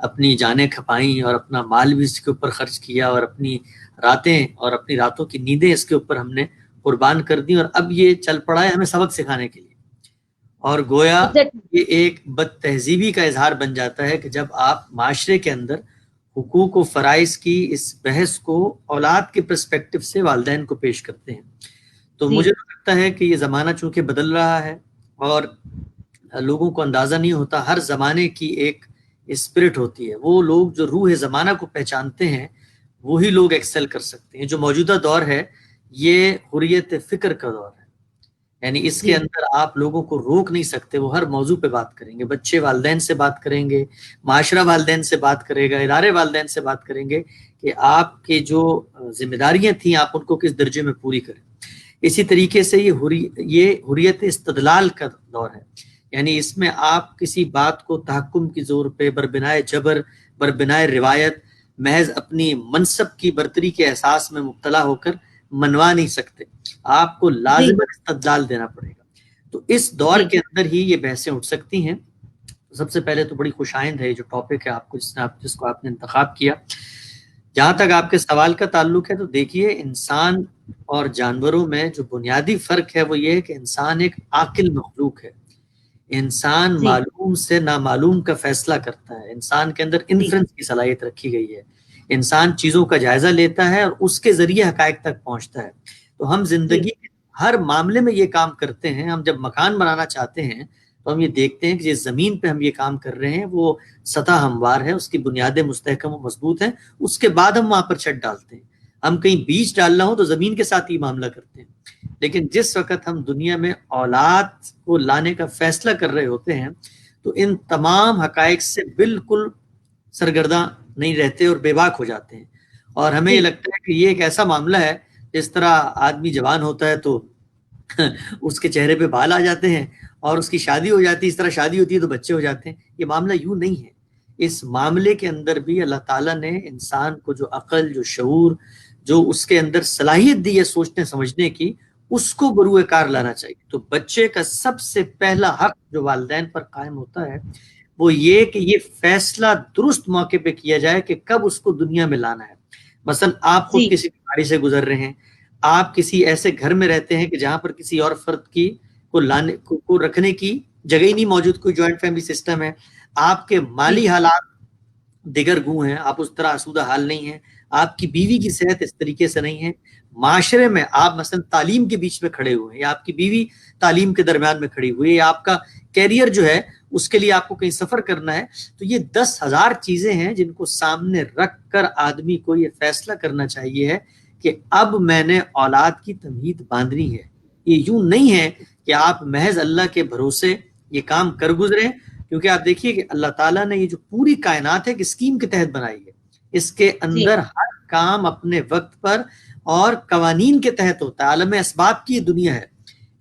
اپنی جانیں کھپائیں اور اپنا مال بھی اس کے اوپر خرچ کیا اور اپنی راتیں اور اپنی راتوں کی نیندیں اس کے اوپر ہم نے قربان کر دی، اور اب یہ چل پڑا ہے ہمیں سبق سکھانے کے لیے. اور گویا Exactly. یہ ایک بد تہذیبی کا اظہار بن جاتا ہے کہ جب آپ معاشرے کے اندر حقوق و فرائض کی اس بحث کو اولاد کے پرسپیکٹو سے والدین کو پیش کرتے ہیں. تو جی مجھے لگتا ہے کہ یہ زمانہ چونکہ بدل رہا ہے اور لوگوں کو اندازہ نہیں ہوتا، ہر زمانے کی ایک اسپرٹ ہوتی ہے. وہ لوگ جو روح زمانہ کو پہچانتے ہیں وہی لوگ ایکسل کر سکتے ہیں. جو موجودہ دور ہے یہ حریت فکر کا دور ہے، یعنی اس کے جی اندر آپ لوگوں کو روک نہیں سکتے. وہ ہر موضوع پہ بات کریں گے، بچے والدین سے بات کریں گے، معاشرہ والدین سے بات کرے گا، ادارے والدین سے بات کریں گے کہ آپ کے جو ذمہ داریاں تھیں آپ ان کو کس درجے میں پوری کریں. اسی طریقے سے یہ حریت استدلال کا دور ہے، یعنی اس میں آپ کسی بات کو تحکم کی زور پہ بربنائے جبر، بربنائے روایت، محض اپنی منصب کی برتری کے احساس میں مبتلا ہو کر منوا نہیں سکتے. آپ کو جی لازم استدلال دینا پڑے گا. تو اس دور جی کے اندر ہی یہ بحثیں اٹھ سکتی ہیں. سب سے پہلے تو بڑی خوش آئند ہے جو ٹاپک ہے آپ کو جس کو آپ نے انتخاب کیا. جہاں تک آپ کے سوال کا تعلق ہے تو دیکھیے، انسان اور جانوروں میں جو بنیادی فرق ہے وہ یہ ہے کہ انسان ایک عاقل مخلوق ہے. انسان جی معلوم سے نامعلوم کا فیصلہ کرتا ہے. انسان کے اندر جی انفرنس کی صلاحیت رکھی گئی ہے. انسان چیزوں کا جائزہ لیتا ہے اور اس کے ذریعے حقائق تک پہنچتا ہے. تو ہم جی زندگی کے ہر معاملے میں یہ کام کرتے ہیں. ہم جب مکان بنانا چاہتے ہیں تو ہم یہ دیکھتے ہیں کہ جس زمین پہ ہم یہ کام کر رہے ہیں وہ سطح ہموار ہے، اس کی بنیادیں مستحکم و مضبوط ہیں، اس کے بعد ہم وہاں پر چھت ڈالتے ہیں. ہم کہیں بیج ڈالنا ہو تو زمین کے ساتھ ہی معاملہ کرتے ہیں. لیکن جس وقت ہم دنیا میں اولاد کو لانے کا فیصلہ کر رہے ہوتے ہیں تو ان تمام حقائق سے بالکل سرگرداں نہیں رہتے اور بے باک ہو جاتے ہیں. اور ہمیں یہ جی لگتا ہے کہ یہ ایک ایسا معاملہ ہے جس طرح آدمی جوان ہوتا ہے تو اس کے چہرے پہ بال آ جاتے ہیں اور اس کی شادی ہو جاتی ہے، اس طرح شادی ہوتی ہے تو بچے ہو جاتے ہیں. یہ معاملہ یوں نہیں ہے. اس معاملے کے اندر بھی اللہ تعالیٰ نے انسان کو جو عقل، جو شعور، جو اس کے اندر صلاحیت دی ہے سوچنے سمجھنے کی، اس کو بروئے کار لانا چاہیے. تو بچے کا سب سے پہلا حق جو والدین پر قائم ہوتا ہے وہ یہ کہ یہ فیصلہ درست موقع پہ کیا جائے کہ کب اس کو دنیا میں لانا ہے. مثلا آپ خود جی کسی بیماری سے گزر رہے ہیں، آپ کسی ایسے گھر میں رہتے ہیں کہ جہاں پر کسی اور فرد کی کو رکھنے کی جگہ ہی نہیں موجود، کوئی جوائنٹ فیملی سسٹم ہے، آپ کے جی مالی حالات دیگر گوں ہیں، آپ اس طرح آسودہ حال نہیں ہیں، آپ کی بیوی کی صحت اس طریقے سے نہیں ہے، معاشرے میں آپ مثلا تعلیم کے بیچ میں کھڑے ہوئے ہیں یا آپ کی بیوی تعلیم کے درمیان میں کھڑی ہوئی ہے یا آپ کا کیریئر جو ہے اس کے لیے آپ کو کہیں سفر کرنا ہے. تو یہ 10,000 چیزیں ہیں جن کو سامنے رکھ کر آدمی کو یہ فیصلہ کرنا چاہیے ہے کہ اب میں نے اولاد کی تمہید باندھنی ہے. یہ یوں نہیں ہے کہ آپ محض اللہ کے بھروسے یہ کام کر گزریں، کیونکہ آپ دیکھیے کہ اللہ تعالیٰ نے یہ جو پوری کائنات ہے ایک اسکیم کے تحت بنائی ہے. اس کے جی اندر ہر کام اپنے وقت پر اور قوانین کے تحت ہوتا ہے. عالم اسباب کی دنیا ہے.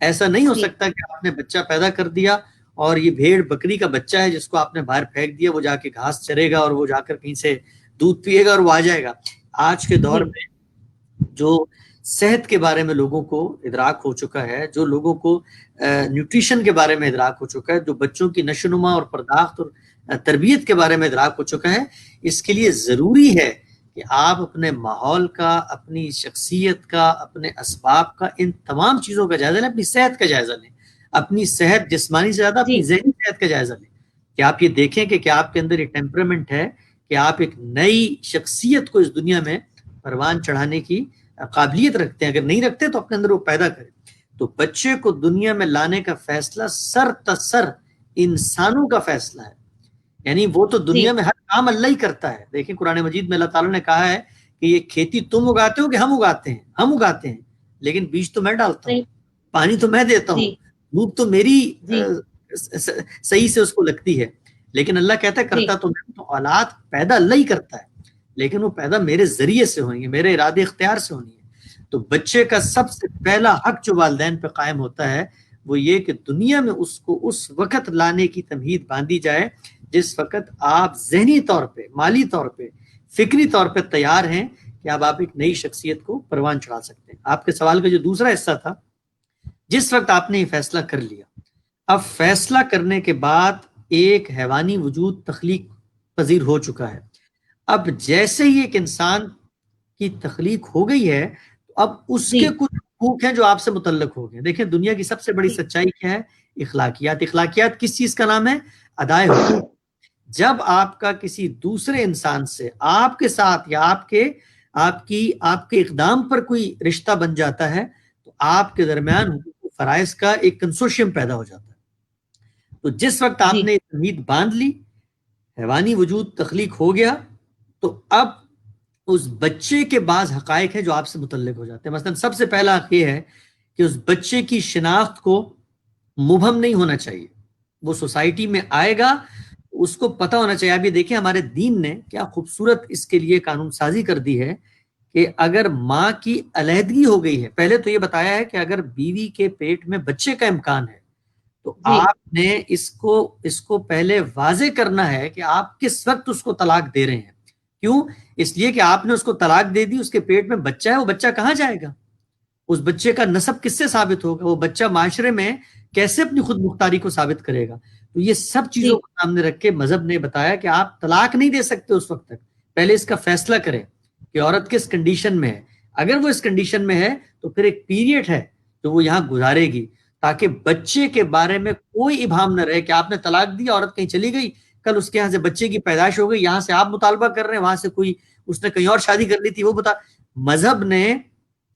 ایسا نہیں ہو جی سکتا کہ آپ نے بچہ پیدا کر دیا اور یہ بھیڑ بکری کا بچہ ہے جس کو آپ نے باہر پھینک دیا، وہ جا کے گھاس چرے گا اور وہ جا کر کہیں سے دودھ پیے گا اور وہ آ جائے گا. آج کے دور جی میں جو صحت کے بارے میں لوگوں کو ادراک ہو چکا ہے، جو لوگوں کو نیوٹریشن کے بارے میں ادراک ہو چکا ہے، جو بچوں کی نشوونما اور پرداخت اور تربیت کے بارے میں ادراک ہو چکا ہے، اس کے لیے ضروری ہے کہ آپ اپنے ماحول کا، اپنی شخصیت کا، اپنے اسباب کا، ان تمام چیزوں کا جائزہ لیں. اپنی صحت کا جائزہ لیں، اپنی صحت جسمانی سے زیادہ اپنی جی ذہنی صحت کا جائزہ لیں کہ آپ یہ دیکھیں کہ کیا آپ کے اندر یہ ٹیمپرامنٹ ہے کہ آپ ایک نئی شخصیت کو اس دنیا میں پروان چڑھانے کی قابلیت رکھتے ہیں. اگر نہیں رکھتے تو اپنے اندر وہ پیدا کریں. تو بچے کو دنیا میں لانے کا فیصلہ سر تسر انسانوں کا فیصلہ ہے. یعنی وہ تو جی دنیا میں ہر کام اللہ ہی کرتا ہے. دیکھیں قرآن مجید میں اللہ تعالیٰ نے کہا ہے کہ یہ کھیتی تم اگاتے ہو کہ ہم اگاتے ہیں؟ ہم اگاتے ہیں، لیکن بیج تو میں ڈالتا ہوں، صحیح پانی تو میں دیتا ہوں، جی دھوپ تو میری جی صحیح سے اس کو لگتی ہے. لیکن اللہ کہتا ہے جی کرتا تو میں، تو اولاد پیدا اللہ ہی کرتا ہے لیکن وہ پیدا میرے ذریعے سے ہوئی ہے، میرے ارادے اختیار سے ہونی ہے. تو بچے کا سب سے پہلا حق جو والدین پہ قائم ہوتا ہے وہ یہ کہ دنیا میں اس کو اس وقت لانے کی تمہید باندھی جائے جس وقت آپ ذہنی طور پہ، مالی طور پہ، فکری طور پہ تیار ہیں کہ اب آپ ایک نئی شخصیت کو پروان چڑھا سکتے ہیں. آپ کے سوال کا جو دوسرا حصہ تھا، جس وقت آپ نے یہ فیصلہ کر لیا، اب فیصلہ کرنے کے بعد ایک حیوانی وجود تخلیق پذیر ہو چکا ہے. اب جیسے ہی ایک انسان کی تخلیق ہو گئی ہے تو اب اس جی کے کچھ حقوق ہیں جو آپ سے متعلق ہو گئے. دیکھیں دنیا کی سب سے بڑی جی سچائی کیا ہے؟ اخلاقیات. اخلاقیات کس چیز کا نام ہے؟ ادائے حقوق. جب آپ کا کسی دوسرے انسان سے آپ کے ساتھ یا آپ کے اقدام پر کوئی رشتہ بن جاتا ہے تو آپ کے درمیان حقوق و فرائض کا ایک کنسورشیم پیدا ہو جاتا ہے. تو جس وقت آپ جی نے امید باندھ لی، حیوانی وجود تخلیق ہو گیا، تو اب اس بچے کے بعض حقائق ہیں جو آپ سے متعلق ہو جاتے ہیں. مثلا سب سے پہلا حق یہ ہے کہ اس بچے کی شناخت کو مبہم نہیں ہونا چاہیے. وہ سوسائٹی میں آئے گا، اس کو پتہ ہونا چاہیے. ابھی دیکھیں ہمارے دین نے کیا خوبصورت اس کے لیے قانون سازی کر دی ہے کہ اگر ماں کی علیحدگی ہو گئی ہے، پہلے تو یہ بتایا ہے کہ اگر بیوی کے پیٹ میں بچے کا امکان ہے تو جی آپ نے اس کو پہلے واضح کرنا ہے کہ آپ کس وقت اس کو طلاق دے رہے ہیں. کیوں؟ اس لیے کہ آپ نے اس کو طلاق دے دی، اس کے پیٹ میں بچہ ہے، وہ بچہ کہاں جائے گا؟ اس بچے کا نسب کس سے ثابت ہوگا؟ وہ بچہ معاشرے میں کیسے اپنی خود مختاری کو ثابت کرے گا؟ تو یہ سب چیزوں جی کو سامنے رکھ کے مذہب نے بتایا کہ آپ طلاق نہیں دے سکتے اس وقت تک. پہلے اس کا فیصلہ کریں کہ عورت کس کنڈیشن میں ہے. اگر وہ اس کنڈیشن میں ہے تو پھر ایک پیریڈ ہے جو وہ یہاں گزارے گی، تاکہ بچے کے بارے میں کوئی ابہام نہ رہے کہ آپ نے طلاق دی، عورت کہیں چلی گئی، کل اس کے یہاں سے بچے کی پیدائش ہو گئی، یہاں سے آپ مطالبہ کر رہے ہیں، وہاں سے کوئی اس نے کہیں اور شادی کر لی تھی وہ بتا. مذہب نے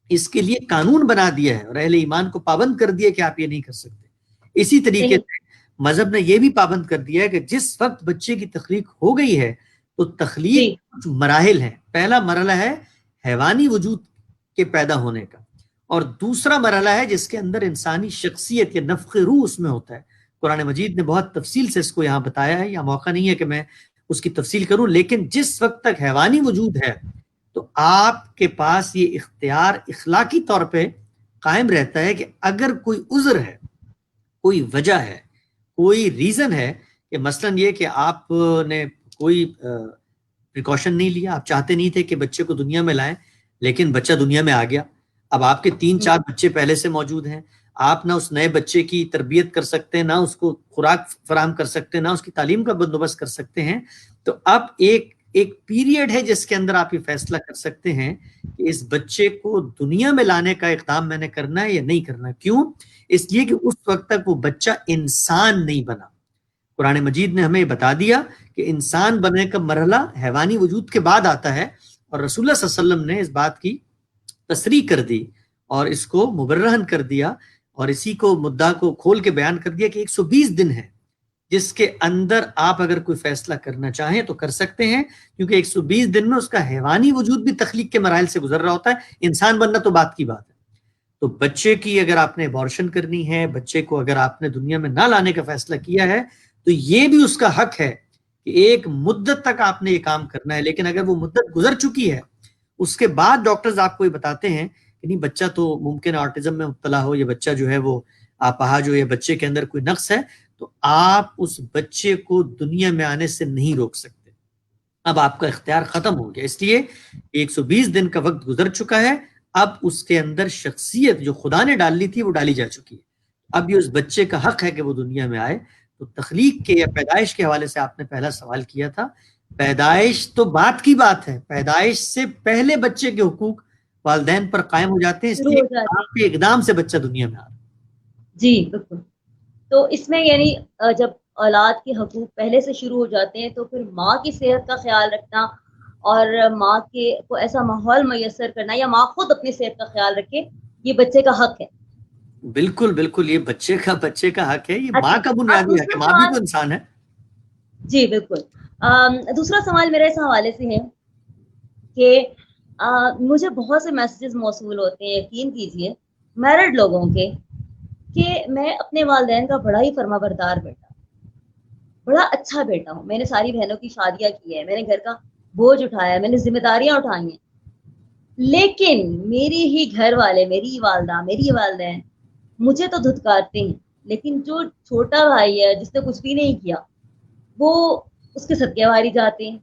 اس کے لیے قانون بنا دیا ہے اور اہل ایمان کو پابند کر دیا کہ آپ یہ نہیں کر سکتے. اسی طریقے صحیح. سے مذہب نے یہ بھی پابند کر دیا ہے کہ جس وقت بچے کی تخلیق ہو گئی ہے تو تخلیق جی کچھ مراحل ہیں. پہلا مرحلہ ہے حیوانی وجود کے پیدا ہونے کا، اور دوسرا مرحلہ ہے جس کے اندر انسانی شخصیت یا نفخ روح اس میں ہوتا ہے. قرآن مجید نے بہت تفصیل سے اس کو یہاں بتایا ہے، یا موقع نہیں ہے کہ میں اس کی تفصیل کروں، لیکن جس وقت تک حیوانی وجود ہے تو آپ کے پاس یہ اختیار اخلاقی طور پہ قائم رہتا ہے کہ اگر کوئی عذر ہے، کوئی وجہ ہے، کوئی ریزن ہے، کہ مثلا یہ کہ آپ نے کوئی پریکاشن نہیں لیا، آپ چاہتے نہیں تھے کہ بچے کو دنیا میں لائیں لیکن بچہ دنیا میں آ گیا، اب آپ کے 3-4 بچے پہلے سے موجود ہیں، آپ نہ اس نئے بچے کی تربیت کر سکتے ہیں، نہ اس کو خوراک فراہم کر سکتے ہیں، نہ اس کی تعلیم کا بندوبست کر سکتے ہیں. تو اب ایک پیریڈ ہے جس کے اندر آپ یہ فیصلہ کر سکتے ہیں کہ اس بچے کو دنیا میں لانے کا اقدام میں نے کرنا ہے یا نہیں کرنا. کیوں؟ اس لیے کہ اس وقت تک وہ بچہ انسان نہیں بنا. قرآن مجید نے ہمیں بتا دیا کہ انسان بننے کا مرحلہ حیوانی وجود کے بعد آتا ہے، اور رسول اللہ صلی اللہ علیہ وسلم نے اس بات کی تصریح کر دی اور اس کو مبرہن کر دیا، اور اسی کو مدعا کو کھول کے بیان کر دیا کہ 120 دن ہے جس کے اندر آپ اگر کوئی فیصلہ کرنا چاہیں تو کر سکتے ہیں، کیونکہ 120 دن میں اس کا حیوانی وجود بھی تخلیق کے مراحل سے گزر رہا ہوتا ہے. انسان بننا تو بات کی بات ہے. تو بچے کی اگر آپ نے ابارشن کرنی ہے، بچے کو اگر آپ نے دنیا میں نہ لانے کا فیصلہ کیا ہے تو یہ بھی اس کا حق ہے کہ ایک مدت تک آپ نے یہ کام کرنا ہے. لیکن اگر وہ مدت گزر چکی ہے، اس کے بعد ڈاکٹرز آپ کو یہ بتاتے ہیں کہ نہیں بچہ تو ممکن آٹزم میں مبتلا ہو، یہ بچہ جو ہے وہ آپاہج جو ہے، بچے کے اندر کوئی نقص ہے، تو آپ اس بچے کو دنیا میں آنے سے نہیں روک سکتے. اب آپ کا اختیار ختم ہو گیا، اس لیے 120 دن کا وقت گزر چکا ہے. اب اس کے اندر شخصیت جو خدا نے ڈال لی تھی وہ ڈالی جا چکی ہے. اب یہ اس بچے کا حق ہے کہ وہ دنیا میں آئے. تو تخلیق کے یا پیدائش کے حوالے سے آپ نے پہلا سوال کیا تھا. پیدائش تو بات کی بات ہے، پیدائش سے پہلے بچے کے حقوق والدین پر قائم ہو جاتے ہیں، اس شروع لیے ہو جاتے آپ کے اقدام سے بچہ دنیا میں آ رہا ہے. ہیں. جی بالکل. تو اس میں یعنی جب اولاد کے حقوق پہلے سے شروع ہو جاتے ہیں تو پھر ماں کی صحت کا خیال رکھنا اور ماں کے کو ایسا ماحول میسر کرنا، یا ماں خود اپنی صحت کا خیال رکھے، یہ بچے کا حق ہے. بالکل بالکل، یہ بچے کا حق ہے، یہ ماں اچھا کا اب بنیادی حق دوسرا ہے، ماں بھی سوال. تو انسان ہے. جی بالکل. دوسرا سوال میرے اس حوالے سے ہے کہ مجھے بہت سے میسیجز موصول ہوتے ہیں، یقین کیجئے میرڈ لوگوں کے، کہ میں اپنے والدین کا بڑا ہی فرما بردار بیٹا، بڑا اچھا بیٹا ہوں، میں نے ساری بہنوں کی شادیاں کی ہے، میں نے گھر کا بوجھ اٹھایا ہے، میں نے ذمہ داریاں اٹھائی ہیں، لیکن میری ہی گھر والے، میری ہی والدہ، میری ہی والدین مجھے تو دھتکارتے ہیں، لیکن جو چھوٹا بھائی ہے جس نے کچھ بھی نہیں کیا وہ اس کے صدقے واری جاتے ہیں.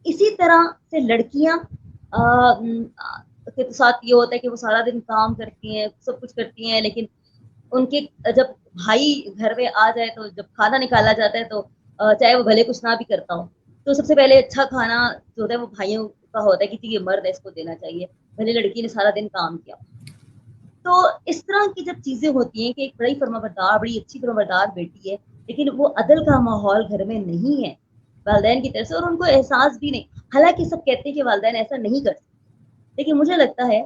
اسی طرح سے لڑکیاں کے ساتھ یہ ہوتا ہے کہ وہ سارا دن کام کرتی ہیں، سب کچھ کرتی ہیں، لیکن ان کے جب بھائی گھر میں آ جائے تو جب کھانا نکالا جاتا ہے تو چاہے وہ بھلے کچھ نہ بھی کرتا ہو تو سب سے پہلے اچھا کھانا جو ہوتا ہے وہ بھائیوں کا ہوتا ہے کہ یہ مرد ہے اس کو دینا چاہیے، بھلے لڑکی نے سارا دن کام کیا. تو اس طرح کی جب چیزیں ہوتی ہیں کہ ایک بڑی فرما بردار، بڑی اچھی فرما بردار بیٹی ہے، لیکن وہ عدل کا ماحول گھر میں نہیں ہے والدین کی طرف سے، اور ان کو احساس بھی نہیں. حالانکہ سب کہتے ہیں کہ والدین ایسا نہیں کر سکتے، لیکن مجھے لگتا ہے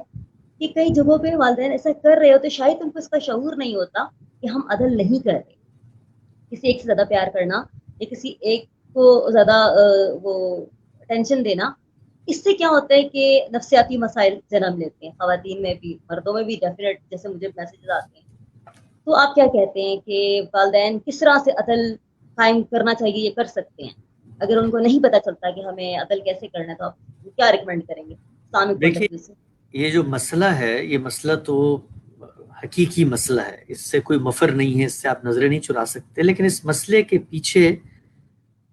کہ کئی جگہوں پہ والدین ایسا کر رہے ہوتے، شاید ان کو اس کا شعور نہیں ہوتا کہ ہم عدل نہیں کر رہے. کسی ایک سے زیادہ پیار کرنا یا کسی ایک کو زیادہ وہ ٹینشن دینا، اس سے کیا ہوتا ہے کہ نفسیاتی مسائل جنم لیتے ہیں، خواتین میں بھی مردوں میں بھی ڈیفینیٹ. جیسے مجھے میسیجز آتے ہیں. تو آپ کیا کہتے ہیں کہ والدین کس طرح سے عدل قائم کرنا چاہیے، یہ کر سکتے ہیں؟ اگر ان کو نہیں پتہ چلتا کہ ہمیں عدل کیسے کرنا ہے تو آپ کیا ریکمینڈ کریں گے اسلامک پوائنٹ آف دیکھیے ویو سے؟ یہ جو مسئلہ ہے، یہ مسئلہ تو حقیقی مسئلہ ہے، اس سے کوئی مفر نہیں ہے، اس سے آپ نظریں نہیں چرا سکتے. لیکن اس مسئلے کے پیچھے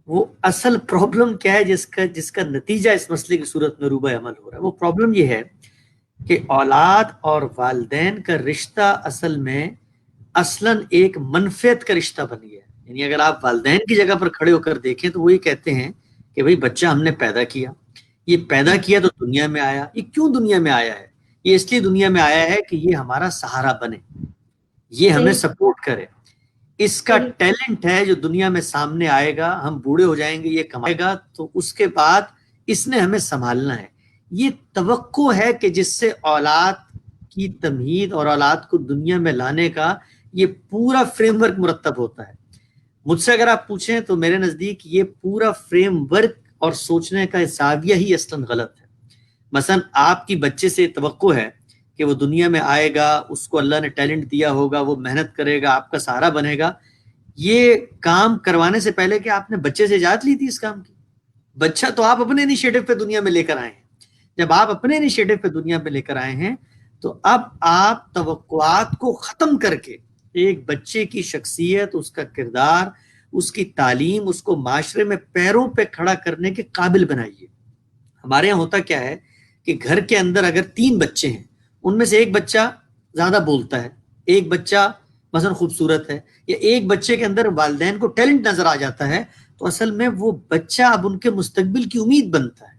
وہ اصل پرابلم کیا ہے جس کا نتیجہ اس مسئلے کی صورت میں روبہ عمل ہو رہا ہے، وہ پرابلم یہ ہے کہ اولاد اور والدین کا رشتہ اصل میں اصلاً ایک منفیت کا رشتہ بن گیا ہے. یعنی اگر آپ والدین کی جگہ پر کھڑے ہو کر دیکھیں تو وہ یہ کہتے ہیں کہ بھئی بچہ ہم نے پیدا کیا، یہ پیدا کیا تو دنیا میں آیا. یہ کیوں دنیا میں آیا ہے؟ یہ اس لیے دنیا میں آیا ہے کہ یہ ہمارا سہارا بنے، یہ ہمیں صحیح سپورٹ کرے. اس کا صحیح ٹیلنٹ ہے جو دنیا میں سامنے آئے گا، ہم بوڑھے ہو جائیں گے، یہ کمائے گا، تو اس کے بعد اس نے ہمیں سنبھالنا ہے. یہ توقع ہے کہ جس سے اولاد کی تمہید اور اولاد کو دنیا میں لانے کا یہ پورا فریم ورک مرتب ہوتا ہے. مجھ سے اگر آپ پوچھیں تو میرے نزدیک یہ پورا فریم ورک اور سوچنے کا زاویہ ہی اصلاً غلط ہے. مثلا آپ کی بچے سے توقع ہے کہ وہ دنیا میں آئے گا، اس کو اللہ نے ٹیلنٹ دیا ہوگا، وہ محنت کرے گا، آپ کا سہارا بنے گا. یہ کام کروانے سے پہلے کہ آپ نے بچے سے اجازت لی تھی اس کام کی؟ بچہ تو آپ اپنے انیشیٹو پہ دنیا میں لے کر آئے ہیں. جب آپ اپنے انیشیٹو پہ دنیا پہ لے کر آئے ہیں تو اب آپ توقعات کو ختم کر کے ایک بچے کی شخصیت، اس کا کردار، اس کی تعلیم، اس کو معاشرے میں پیروں پہ کھڑا کرنے کے قابل بنائیے. ہمارے یہاں ہوتا کیا ہے کہ گھر کے اندر اگر 3 بچے ہیں، ان میں سے ایک بچہ زیادہ بولتا ہے، ایک بچہ مثلا خوبصورت ہے، یا ایک بچے کے اندر والدین کو ٹیلنٹ نظر آ جاتا ہے، تو اصل میں وہ بچہ اب ان کے مستقبل کی امید بنتا ہے.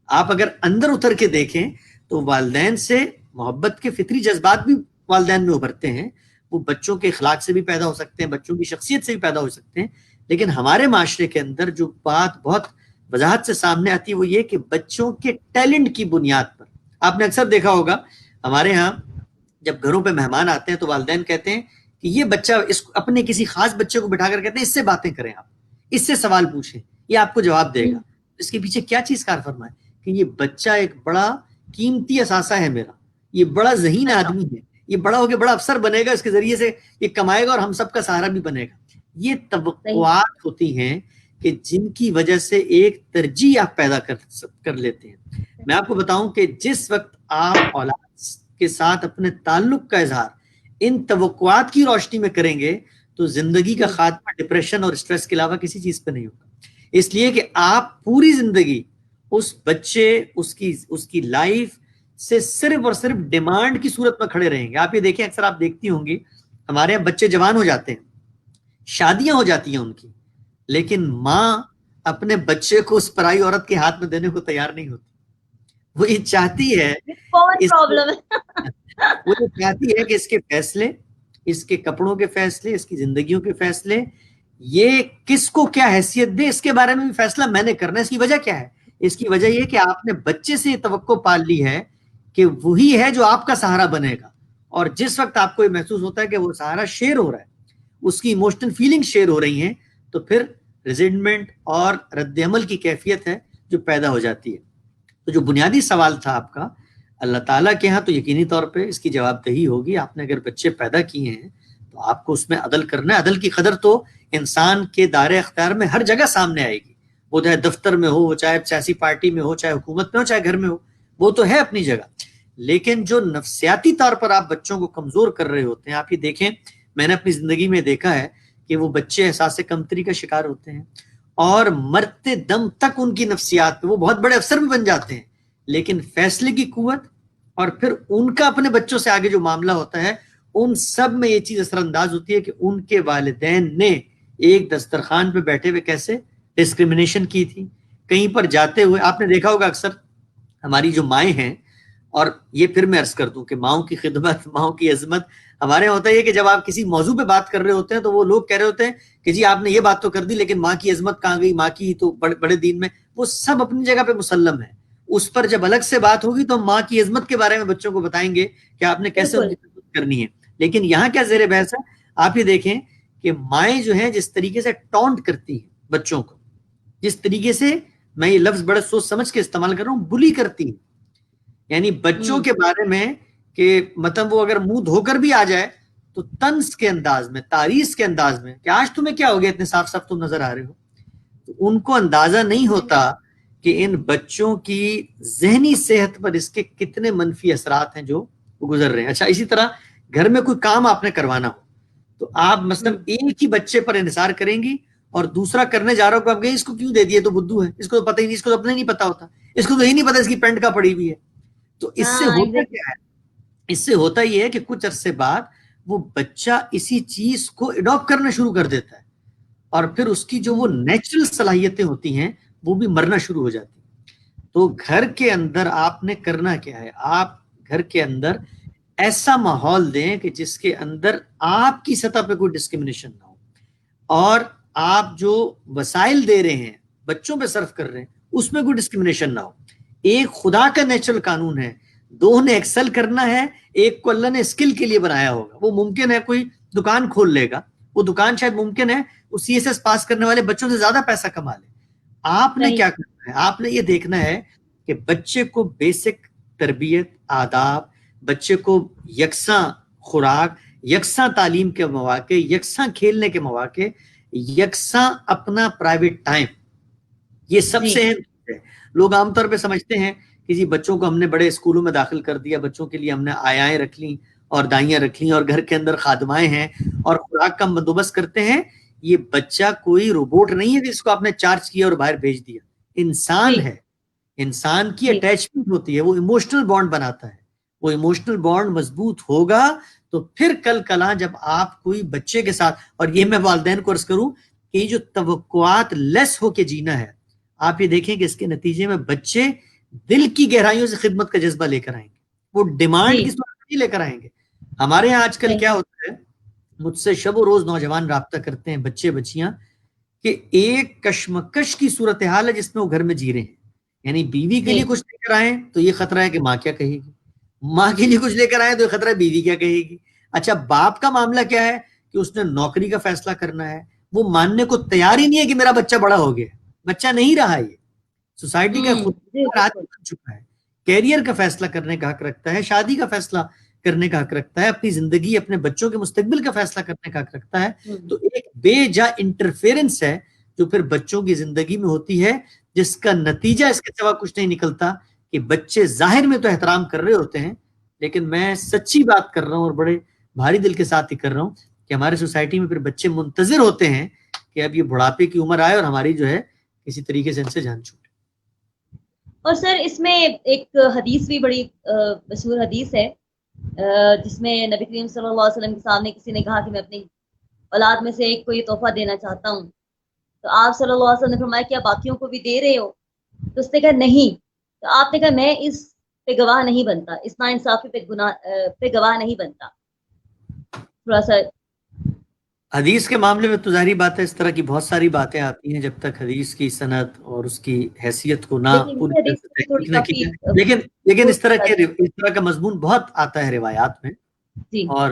آپ اگر اندر اتر کے دیکھیں تو والدین سے محبت کے فطری جذبات بھی والدین میں ابھرتے ہیں، وہ بچوں کے اخلاق سے بھی پیدا ہو سکتے ہیں، بچوں کی شخصیت سے بھی پیدا ہو سکتے ہیں. لیکن ہمارے معاشرے کے اندر جو بات بہت وضاحت سے سامنے آتی ہے وہ یہ کہ بچوں کے ٹیلنٹ کی بنیاد پر، آپ نے اکثر دیکھا ہوگا ہمارے ہاں جب گھروں پہ مہمان آتے ہیں تو والدین کہتے ہیں کہ یہ بچہ، اس اپنے کسی خاص بچے کو بٹھا کر کہتے ہیں اس سے باتیں کریں، آپ اس سے سوال پوچھیں، یہ آپ کو جواب دے گا. اس کے پیچھے کیا چیز کار فرما ہے کہ یہ بچہ ایک بڑا قیمتی اثاثہ ہے میرا، یہ بڑا ذہین آدمی ہے، یہ بڑا ہو کے بڑا افسر بنے گا، اس کے ذریعے سے یہ کمائے گا اور ہم سب کا سہارا بھی بنے گا. یہ صحیح توقعات ہوتی ہیں کہ جن کی وجہ سے ایک ترجیح آپ پیدا کر لیتے ہیں. میں آپ کو بتاؤں کہ جس وقت آپ اولاد کے ساتھ اپنے تعلق کا اظہار ان توقعات کی روشنی میں کریں گے تو زندگی کا خاتمہ ڈپریشن اور اسٹریس کے علاوہ کسی چیز پہ نہیں ہوگا. اس لیے کہ آپ پوری زندگی اس بچے، اس کی لائف سے صرف اور صرف ڈیمانڈ کی صورت میں کھڑے رہیں گے. آپ یہ دیکھیں، اکثر آپ دیکھتی ہوں گی ہمارے یہاں بچے جوان ہو جاتے ہیں، شادیاں ہو جاتی ہیں ان کی، لیکن ماں اپنے بچے کو اس پرائی عورت کے ہاتھ میں دینے کو تیار نہیں ہوتی. وہ یہ چاہتی ہے کون اس پرابلم ہے؟ وہ یہ چاہتی ہے کہ اس کے فیصلے، اس کے کپڑوں کے فیصلے، اس کی زندگیوں کے فیصلے، یہ کس کو کیا حیثیت دے اس کے بارے میں بھی فیصلہ میں نے کرنا ہے. اس کی وجہ کیا ہے؟ اس کی وجہ یہ کہ آپ نے بچے سے یہ توقع پال لی ہے کہ وہی ہے جو آپ کا سہارا بنے گا. اور جس وقت آپ کو یہ محسوس ہوتا ہے کہ وہ سہارا شیئر ہو رہا ہے، اس کی ایموشنل فیلنگ شیئر ہو رہی ہیں، تو پھر ریزنٹمنٹ اور رد عمل کی کیفیت ہے جو پیدا ہو جاتی ہے. تو جو بنیادی سوال تھا آپ کا، اللہ تعالیٰ کے ہاں تو یقینی طور پہ اس کی جواب دہی ہوگی. آپ نے اگر بچے پیدا کیے ہیں تو آپ کو اس میں عدل کرنا ہے. عدل کی قدر تو انسان کے دائرہ اختیار میں ہر جگہ سامنے آئے گی، وہ چاہے دفتر میں ہو، چاہے سیاسی پارٹی میں ہو، چاہے حکومت میں ہو، چاہے گھر میں ہو، وہ تو ہے اپنی جگہ. لیکن جو نفسیاتی طور پر آپ بچوں کو کمزور کر رہے ہوتے ہیں، آپ یہ دیکھیں، میں نے اپنی زندگی میں دیکھا ہے کہ وہ بچے احساس کمتری کا شکار ہوتے ہیں اور مرتے دم تک ان کی نفسیات پہ وہ بہت بڑے افسر بھی بن جاتے ہیں، لیکن فیصلے کی قوت اور پھر ان کا اپنے بچوں سے آگے جو معاملہ ہوتا ہے، ان سب میں یہ چیز اثر انداز ہوتی ہے کہ ان کے والدین نے ایک دسترخوان پہ بیٹھے ہوئے کیسے ڈسکریمنیشن کی تھی، کہیں پر جاتے ہوئے آپ نے دیکھا ہوگا اکثر ہماری جو مائیں ہیں، اور یہ پھر میں عرض کر دوں کہ ماؤں کی خدمت، ماؤں کی عظمت ہمارے یہاں ہوتا ہے کہ جب آپ کسی موضوع پہ بات کر رہے ہوتے ہیں تو وہ لوگ کہہ رہے ہوتے ہیں کہ جی آپ نے یہ بات تو کر دی، لیکن ماں کی عظمت کہاں گئی، ماں کی تو بڑے دین میں وہ سب اپنی جگہ پہ مسلم ہے. اس پر جب الگ سے بات ہوگی تو ہم ماں کی عظمت کے بارے میں بچوں کو بتائیں گے کہ آپ نے کیسے ان بالکل کی خدمت کرنی ہے. لیکن یہاں کیا زیر بحث ہے، آپ یہ دیکھیں کہ مائیں جو ہیں جس طریقے سے ٹونٹ کرتی ہیں بچوں کو، جس طریقے سے، میں یہ لفظ بڑا سوچ سمجھ کے استعمال کر رہا ہوں، بلی کرتی ہیں. یعنی بچوں کے بارے میں کہ مطلب وہ اگر منہ دھو کر بھی آ جائے تو طنز کے انداز میں، تعریض کے انداز میں کہ آج تمہیں کیا ہو گیا اتنے صاف صاف تم نظر آ رہے ہو. تو ان کو اندازہ نہیں ہوتا کہ ان بچوں کی ذہنی صحت پر اس کے کتنے منفی اثرات ہیں جو وہ گزر رہے ہیں. اچھا، اسی طرح گھر میں کوئی کام آپ نے کروانا ہو تو آپ مثلا ایک ہی بچے پر انحصار کریں گی اور دوسرا کرنے جا رہا ہو کہ آپ کہیں اس کو کیوں دے دیے، تو بدھو ہے، اس کو تو پتہ ہی نہیں، اس کو تو اپنے نہیں پتا ہوتا، اس کو تو یہی نہیں پتا اس کی پینٹ کا پڑی ہوئی ہے. تو اس سے ہاں ہوتا ایگزیکٹلی. کیا ہے، اس سے ہوتا یہ ہے کہ کچھ عرصے بعد وہ بچہ اسی چیز کو اڈاپٹ کرنا شروع کر دیتا ہے، اور پھر اس کی جو وہ نیچرل صلاحیتیں ہوتی ہیں وہ بھی مرنا شروع ہو جاتی ہیں. تو گھر کے اندر آپ نے کرنا کیا ہے، آپ گھر کے اندر ایسا ماحول دیں کہ جس کے اندر آپ کی سطح پہ کوئی ڈسکرمنیشن نہ ہو، اور آپ جو وسائل دے رہے ہیں بچوں پہ صرف کر رہے ہیں اس میں کوئی ڈسکرمنیشن نہ ہو. ایک خدا کا نیچرل قانون ہے، دو نے ایکسل کرنا ہے، ایک کو اللہ نے اسکل کے لیے بنایا ہوگا. وہ ممکن ہے کوئی دکان کھول لے گا، وہ دکان شاید ممکن ہے اس سی ایس ایس پاس کرنے والے بچوں سے زیادہ پیسہ کما لے. آپ نے کیا کرنا ہے، آپ نے یہ دیکھنا ہے کہ بچے کو بیسک تربیت، آداب، بچے کو یکساں خوراک، یکساں تعلیم کے مواقع، یکساں کھیلنے کے مواقع، یکساں اپنا پرائیویٹ ٹائم، یہ سب سے اہم چیز ہے. لوگ عام طور پہ سمجھتے ہیں کہ جی بچوں کو ہم نے بڑے اسکولوں میں داخل کر دیا، بچوں کے لیے ہم نے آیائیں رکھ لیں اور دائیاں رکھ لیں اور گھر کے اندر خادمائیں ہیں اور خوراک کا بندوبست کرتے ہیں. یہ بچہ کوئی روبوٹ نہیں ہے جس کو آپ نے چارج کیا اور باہر بھیج دیا. انسان ہے، انسان کی اٹیچمنٹ ہوتی ہے، وہ ایموشنل بانڈ بناتا ہے. وہ ایموشنل بانڈ مضبوط ہوگا تو پھر کل کلاں جب آپ کوئی بچے کے ساتھ، اور یہ میں والدین کو عرض کروں کہ یہ جو توقعات لیس ہو کے جینا ہے، آپ یہ دیکھیں کہ اس کے نتیجے میں بچے دل کی گہرائیوں سے خدمت کا جذبہ لے کر آئیں گے، وہ ڈیمانڈ کی صورت نہیں لے کر آئیں گے. ہمارے یہاں آج کل کیا ہوتا ہے، مجھ سے شب و روز نوجوان رابطہ کرتے ہیں، بچے بچیاں، کہ ایک کشمکش کی صورتحال ہے جس میں وہ گھر میں جی رہے ہیں. یعنی بیوی کے لیے کچھ لے کر آئیں تو یہ خطرہ ہے کہ ماں کیا کہے گی، ماں کے لیے کچھ لے کر آئیں تو یہ خطرہ ہے بیوی کیا کہے گی. اچھا، باپ کا معاملہ کیا ہے کہ اس نے نوکری کا فیصلہ کرنا ہے، وہ ماننے کو تیار ہی نہیں ہے کہ میرا بچہ بڑا ہو گیا، بچہ نہیں رہا. یہ سوسائٹی کا خود بن چکا ہے. کیریئر کا فیصلہ کرنے کا حق رکھتا ہے، شادی کا فیصلہ کرنے کا حق رکھتا ہے، اپنی زندگی، اپنے بچوں کے مستقبل کا فیصلہ کرنے کا حق رکھتا ہے. تو ایک بے جا انٹرفیرنس ہے جو پھر بچوں کی زندگی میں ہوتی ہے، جس کا نتیجہ اس کے سوا کچھ نہیں نکلتا کہ بچے ظاہر میں تو احترام کر رہے ہوتے ہیں، لیکن میں سچی بات کر رہا ہوں اور بڑے بھاری دل کے ساتھ ہی کر رہا ہوں کہ ہمارے سوسائٹی میں پھر بچے منتظر ہوتے ہیں کہ اب یہ بڑھاپے کی عمر آئے اور ہماری جو ہے کسی طریقے سے ان سے جان چھوٹے. اور سر اس میں ایک حدیث بھی بڑی مشہور حدیث ہے جس میں نبی کریم صلی اللہ علیہ وسلم کے سامنے کسی نے کہا کہ میں اپنی اولاد میں سے ایک کو یہ تحفہ دینا چاہتا ہوں، تو آپ صلی اللہ علیہ وسلم نے فرمایا کیا باقیوں کو بھی دے رہے ہو؟ تو اس نے کہا نہیں. تو آپ نے کہا میں اس پہ گواہ نہیں بنتا، اس ناانصافی پہ گواہ نہیں بنتا. تھوڑا سا حدیث کے معاملے میں تو ظاہری بات ہے اس طرح کی بہت ساری باتیں آتی ہیں، جب تک حدیث کی سند اور اس کی حیثیت کو نہ پوری طرح سے تحقیق نہ کی جائے. لیکن اس طرح کا مضمون بہت آتا ہے روایات میں، اور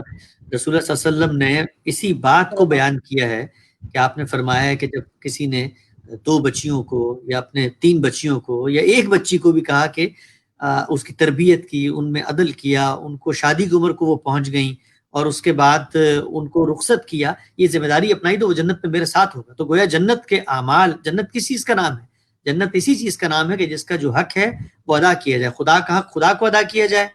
رسول اللہ صلی اللہ علیہ وسلم نے اسی بات کو بیان کیا ہے کہ آپ نے فرمایا ہے کہ جب کسی نے 2 بچیوں کو یا اپنے 3 بچیوں کو یا ایک بچی کو بھی کہا کہ اس کی تربیت کی، ان میں عدل کیا، ان کو شادی کی عمر کو وہ پہنچ گئیں اور اس کے بعد ان کو رخصت کیا، یہ ذمہ داری اپنائی تو وہ جنت میں میرے ساتھ ہوگا. تو گویا جنت کے اعمال، جنت کس چیز کا نام ہے؟ جنت اسی چیز کا نام ہے کہ جس کا جو حق ہے وہ ادا کیا جائے. خدا کا حق خدا کو ادا کیا جائے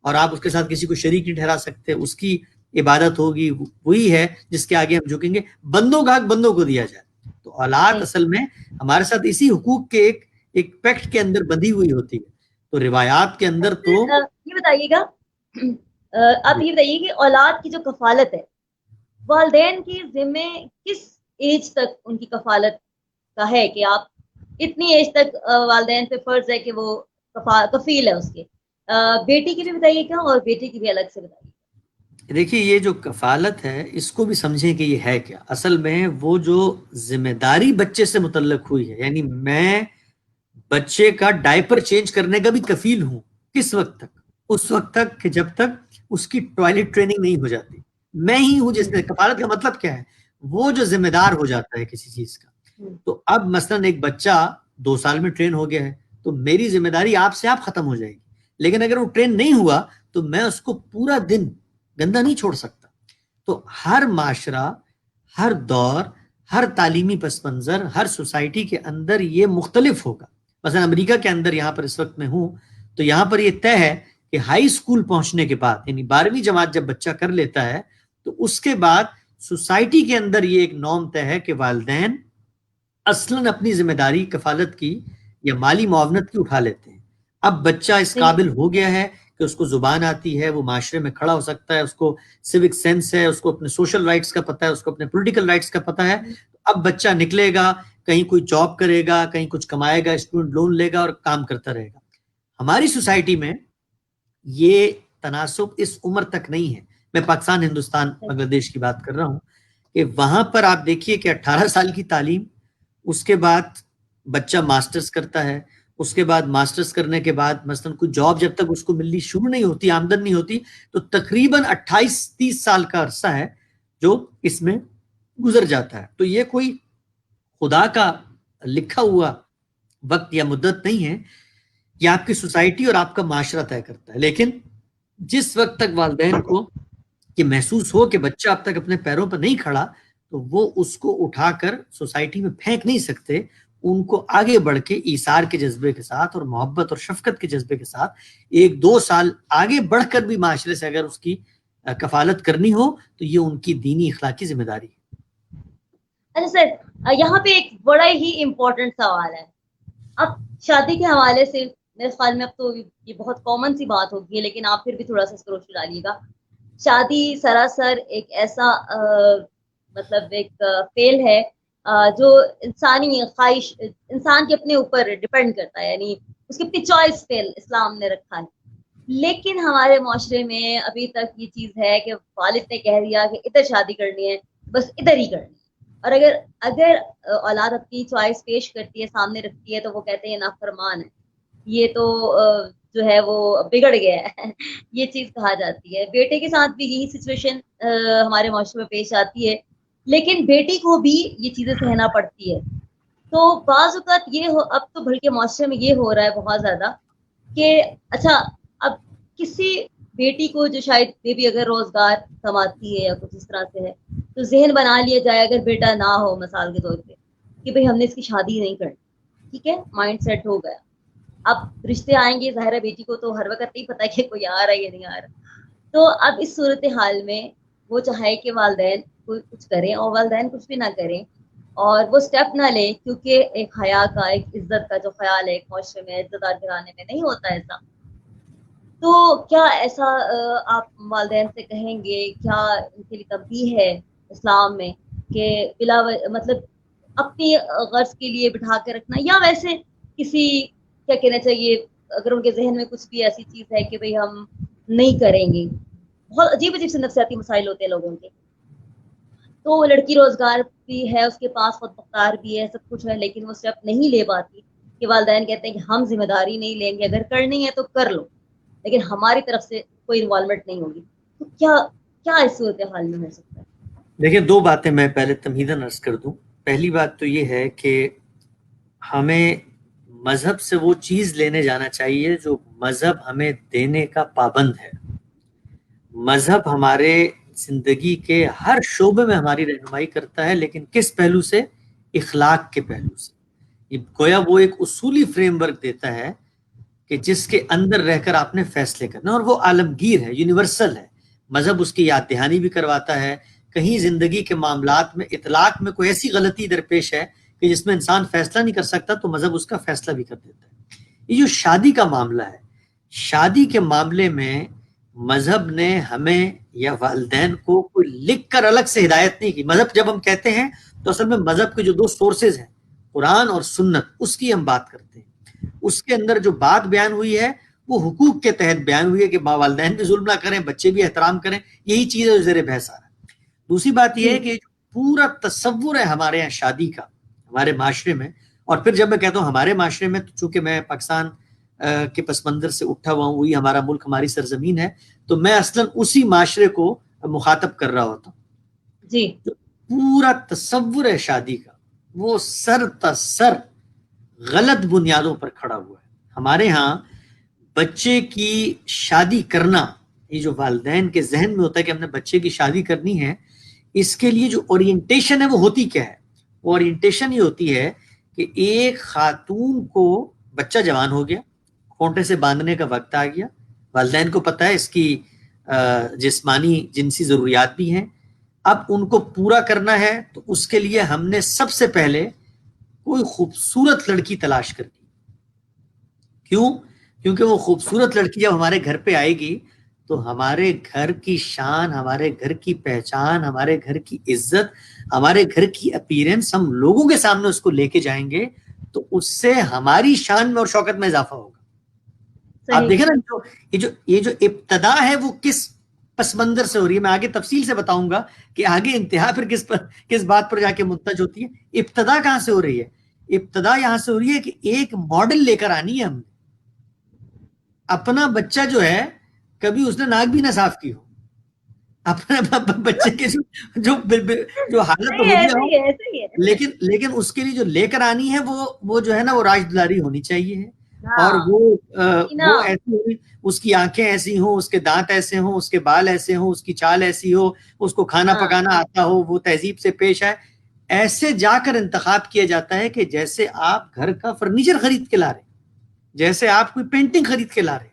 اور آپ اس کے ساتھ کسی کو شریک نہیں ٹھہرا سکتے. اس کی عبادت ہوگی، وہی ہے جس کے آگے ہم جھکیں گے. بندوں کا حق بندوں کو دیا جائے. تو اولاد اصل میں ہمارے ساتھ اسی حقوق کے ایک پیکٹ کے اندر بندھی ہوئی ہوتی ہے. تو روایات کے اندر تو یہ بتائیے گا، آپ یہ بتائیے کہ اولاد کی جو کفالت ہے والدین کی ذمہ کس ایج تک ان کی کفالت کا ہے کہ آپ اتنی ایج تک والدین پہ فرض ہے کہ وہ کفیل ہے اس کے. بیٹی کی بھی بتائیے کیا, اور بیٹے کی بھی الگ سے بتائیے. دیکھیے یہ جو کفالت ہے اس کو بھی سمجھیں کہ یہ ہے کیا. اصل میں وہ جو ذمہ داری بچے سے متعلق ہوئی ہے, یعنی میں بچے کا ڈائپر چینج کرنے کا بھی کفیل ہوں. کس وقت تک؟ اس وقت تک کہ جب تک اس کی ٹوائلٹ ٹریننگ نہیں ہو جاتی. میں ہی ہوں جس نے, کفالت کا مطلب کیا ہے, وہ جو ذمہ دار ہو جاتا ہے کسی چیز کا. تو اب مثلا ایک بچہ 2 سال میں ٹرین ہو گیا ہے تو میری ذمہ داری آپ سے آپ ختم ہو جائے گی. لیکن اگر وہ ٹرین نہیں ہوا تو میں اس کو پورا دن گندا نہیں چھوڑ سکتا. تو ہر معاشرہ, ہر دور, ہر تعلیمی پس منظر, ہر سوسائٹی کے اندر یہ مختلف ہوگا. مثلا امریکہ کے اندر یہاں پر اس وقت میں ہوں تو یہاں پر یہ طے ہے کہ ہائی اسکول پہنچنے کے بعد, یعنی 12ویں جماعت جب بچہ کر لیتا ہے تو اس کے بعد سوسائٹی کے اندر یہ ایک نارم طے ہے کہ والدین اصلاً اپنی ذمہ داری کفالت کی یا مالی معاونت کی اٹھا لیتے ہیں. اب بچہ اس قابل ہو گیا ہے کہ اس کو زبان آتی ہے, وہ معاشرے میں کھڑا ہو سکتا ہے, اس کو سیوک سینس ہے, اس کو اپنے سوشل رائٹس کا پتہ ہے, اس کو اپنے پولیٹیکل رائٹس کا پتہ ہے. اب بچہ نکلے گا, کہیں کوئی جاب کرے گا, کہیں کچھ کمائے گا, اسٹوڈنٹ لون لے گا اور کام کرتا رہے گا. ہماری سوسائٹی میں یہ تناسب اس عمر تک نہیں ہے. میں پاکستان, ہندوستان, بنگلہ دیش کی بات کر رہا ہوں کہ وہاں پر آپ دیکھیے کہ 18 سال کی تعلیم, اس کے بعد بچہ ماسٹرز کرتا ہے, اس کے بعد ماسٹرز کرنے کے بعد مثلا کوئی جاب جب تک اس کو ملنی شروع نہیں ہوتی, آمدن نہیں ہوتی, تو تقریباً 28-30 سال کا عرصہ ہے جو اس میں گزر جاتا ہے. تو یہ کوئی خدا کا لکھا ہوا وقت یا مدت نہیں ہے, یہ آپ کی سوسائٹی اور آپ کا معاشرہ طے کرتا ہے. لیکن جس وقت تک والدین کو یہ محسوس ہو کہ بچہ اب تک اپنے پیروں پر نہیں کھڑا تو وہ اس کو اٹھا کر سوسائٹی میں پھینک نہیں سکتے. ان کو آگے بڑھ کے ایثار کے جذبے کے ساتھ اور محبت اور شفقت کے جذبے کے ساتھ 1-2 سال آگے بڑھ کر بھی معاشرے سے اگر اس کی کفالت کرنی ہو تو یہ ان کی دینی اخلاقی ذمہ داری ہے. اچھا سر, یہاں پہ ایک بڑا ہی امپورٹنٹ سوال ہے. اب شادی کے حوالے سے میرے خیال میں اب تو یہ بہت کامن سی بات ہوگی, لیکن آپ پھر بھی تھوڑا سا اس کو روشنی ڈالیے گا. شادی سراسر ایک ایسا مطلب ایک فیل ہے جو انسانی خواہش, انسان کے اپنے اوپر ڈپینڈ کرتا ہے, یعنی اس کی اپنی چوائس فیل اسلام نے رکھا ہے. لیکن ہمارے معاشرے میں ابھی تک یہ چیز ہے کہ والد نے کہہ دیا کہ ادھر شادی کرنی ہے, بس ادھر ہی کرنی ہے. اور اگر اولاد اپنی چوائس پیش کرتی ہے, سامنے رکھتی ہے, تو وہ کہتے ہیں نافرمان ہے, یہ تو جو ہے وہ بگڑ گیا ہے. یہ چیز کہا جاتی ہے. بیٹے کے ساتھ بھی یہی سچویشن ہمارے معاشرے میں پیش آتی ہے, لیکن بیٹی کو بھی یہ چیزیں سہنا پڑتی ہے. تو بعض اوقات یہ اب تو بلکہ معاشرے میں یہ ہو رہا ہے بہت زیادہ کہ اچھا اب کسی بیٹی کو جو شاید بیٹی اگر روزگار کماتی ہے یا کچھ اس طرح سے ہے تو ذہن بنا لیا جائے, اگر بیٹا نہ ہو مثال کے طور پہ, کہ بھئی ہم نے اس کی شادی نہیں کرنی. ٹھیک ہے, مائنڈ سیٹ ہو گیا. اب رشتے آئیں گے, ظاہر ہے بیٹی کو تو ہر وقت نہیں پتا کہ کوئی آ رہا ہے یا نہیں آ رہا. تو اب اس صورتحال میں وہ چاہے کہ والدین کچھ کریں اور والدین کچھ بھی نہ کریں اور وہ سٹیپ نہ لیں, کیونکہ ایک حیا کا, ایک عزت کا جو خیال ہے ایک معاشرے میں, عزت دار گھرانے میں نہیں ہوتا ایسا. تو کیا ایسا آپ والدین سے کہیں گے, کیا ان کے لیے تنبیہ ہے اسلام میں کہ بلا مطلب اپنی غرض کے لیے بٹھا کے رکھنا, یا ویسے کسی کیا کہنا چاہیے اگر ان کے ذہن میں کچھ بھی ایسی چیز ہے کہ بھئی ہم نہیں کریں گے. بہت عجیب عجیب سے نفسیاتی مسائل ہوتے ہیں لوگوں کے. تو وہ لڑکی روزگار بھی ہے, اس کے پاس خود مختار بھی ہے, سب کچھ ہے, لیکن وہ اسٹیپ نہیں لے پاتی کہ والدین کہتے ہیں کہ ہم ذمہ داری نہیں لیں گے, اگر کرنی ہے تو کر لو, لیکن ہماری طرف سے کوئی انوالومنٹ نہیں ہوگی. تو کیا اس صورتحال میں ہو سکتا ہے؟ دیکھیے 2 باتیں میں پہلے تمہیداً عرض کر دوں. پہلی بات تو یہ ہے کہ ہمیں مذہب سے وہ چیز لینے جانا چاہیے جو مذہب ہمیں دینے کا پابند ہے. مذہب ہمارے زندگی کے ہر شعبے میں ہماری رہنمائی کرتا ہے, لیکن کس پہلو سے؟ اخلاق کے پہلو سے. یہ گویا وہ ایک اصولی فریم ورک دیتا ہے کہ جس کے اندر رہ کر آپ نے فیصلے کرنا, اور وہ عالمگیر ہے, یونیورسل ہے. مذہب اس کی یاد دہانی بھی کرواتا ہے. کہیں زندگی کے معاملات میں اطلاق میں کوئی ایسی غلطی درپیش ہے کہ جس میں انسان فیصلہ نہیں کر سکتا تو مذہب اس کا فیصلہ بھی کر دیتا ہے. یہ جو شادی کا معاملہ ہے, شادی کے معاملے میں مذہب نے ہمیں یا والدین کو کوئی لکھ کر الگ سے ہدایت نہیں کی. مذہب جب ہم کہتے ہیں تو اصل میں مذہب کے جو 2 سورسز ہیں قرآن اور سنت اس کی ہم بات کرتے ہیں. اس کے اندر جو بات بیان ہوئی ہے وہ حقوق کے تحت بیان ہوئی ہے کہ ماں والدین بھی ظلم نہ کریں, بچے بھی احترام کریں. یہی چیز ہے جو زیر بحث آ رہا ہے. دوسری بات یہ ہے کہ پورا تصور ہے ہمارے یہاں شادی کا ہمارے معاشرے میں, اور پھر جب میں کہتا ہوں ہمارے معاشرے میں, چونکہ میں پاکستان کے پس منظر سے اٹھا ہوا ہوں, وہی ہمارا ملک ہماری سرزمین ہے, تو میں اصلاً اسی معاشرے کو مخاطب کر رہا ہوتا ہوں. جی پورا تصور ہے شادی کا وہ سر تسر غلط بنیادوں پر کھڑا ہوا ہے. ہمارے ہاں بچے کی شادی کرنا, یہ جو والدین کے ذہن میں ہوتا ہے کہ ہم نے بچے کی شادی کرنی ہے, اس کے لیے جو اورینٹیشن ہے وہ ہوتی کیا ہے؟ وہ اورینٹیشن یہ ہوتی ہے کہ ایک خاتون کو بچہ جوان ہو گیا, کھونٹے سے باندھنے کا وقت آ گیا, والدین کو پتہ ہے اس کی جسمانی جنسی ضروریات بھی ہیں, اب ان کو پورا کرنا ہے, تو اس کے لیے ہم نے سب سے پہلے کوئی خوبصورت لڑکی تلاش کر دی. کیوں؟ کیونکہ وہ خوبصورت لڑکی جب ہمارے گھر پہ آئے گی تو ہمارے گھر کی شان, ہمارے گھر کی پہچان, ہمارے گھر کی عزت, ہمارے گھر کی اپیرنس ہم لوگوں کے سامنے اس کو لے کے جائیں گے, تو اس سے ہماری شان میں اور شوکت میں اضافہ ہوگا. آپ دیکھیں نا, یہ جو ابتدا ہے وہ کس پس منظر سے ہو رہی ہے. میں آگے تفصیل سے بتاؤں گا کہ آگے انتہا پھر کس بات پر جا کے منتج ہوتی ہے. ابتدا کہاں سے ہو رہی ہے؟ ابتدا یہاں سے ہو رہی ہے کہ ایک ماڈل لے کر آنی ہے ہم نے. اپنا بچہ جو ہے کبھی اس نے ناک بھی نہ صاف کی ہو, اپنے بچے کے جو حالت ہو گیا ہو, لیکن اس کے لیے جو لے کر آنی ہے وہ جو ہے نا وہ راج دلاری ہونی چاہیے, اور وہ ایسی, اس کی آنکھیں ایسی ہوں, اس کے دانت ایسے ہوں, اس کے بال ایسے ہوں, اس کی چال ایسی ہو, اس کو کھانا پکانا آتا ہو, وہ تہذیب سے پیش آئے. ایسے جا کر انتخاب کیا جاتا ہے کہ جیسے آپ گھر کا فرنیچر خرید کے لا رہے, جیسے آپ کوئی پینٹنگ خرید کے لا رہے,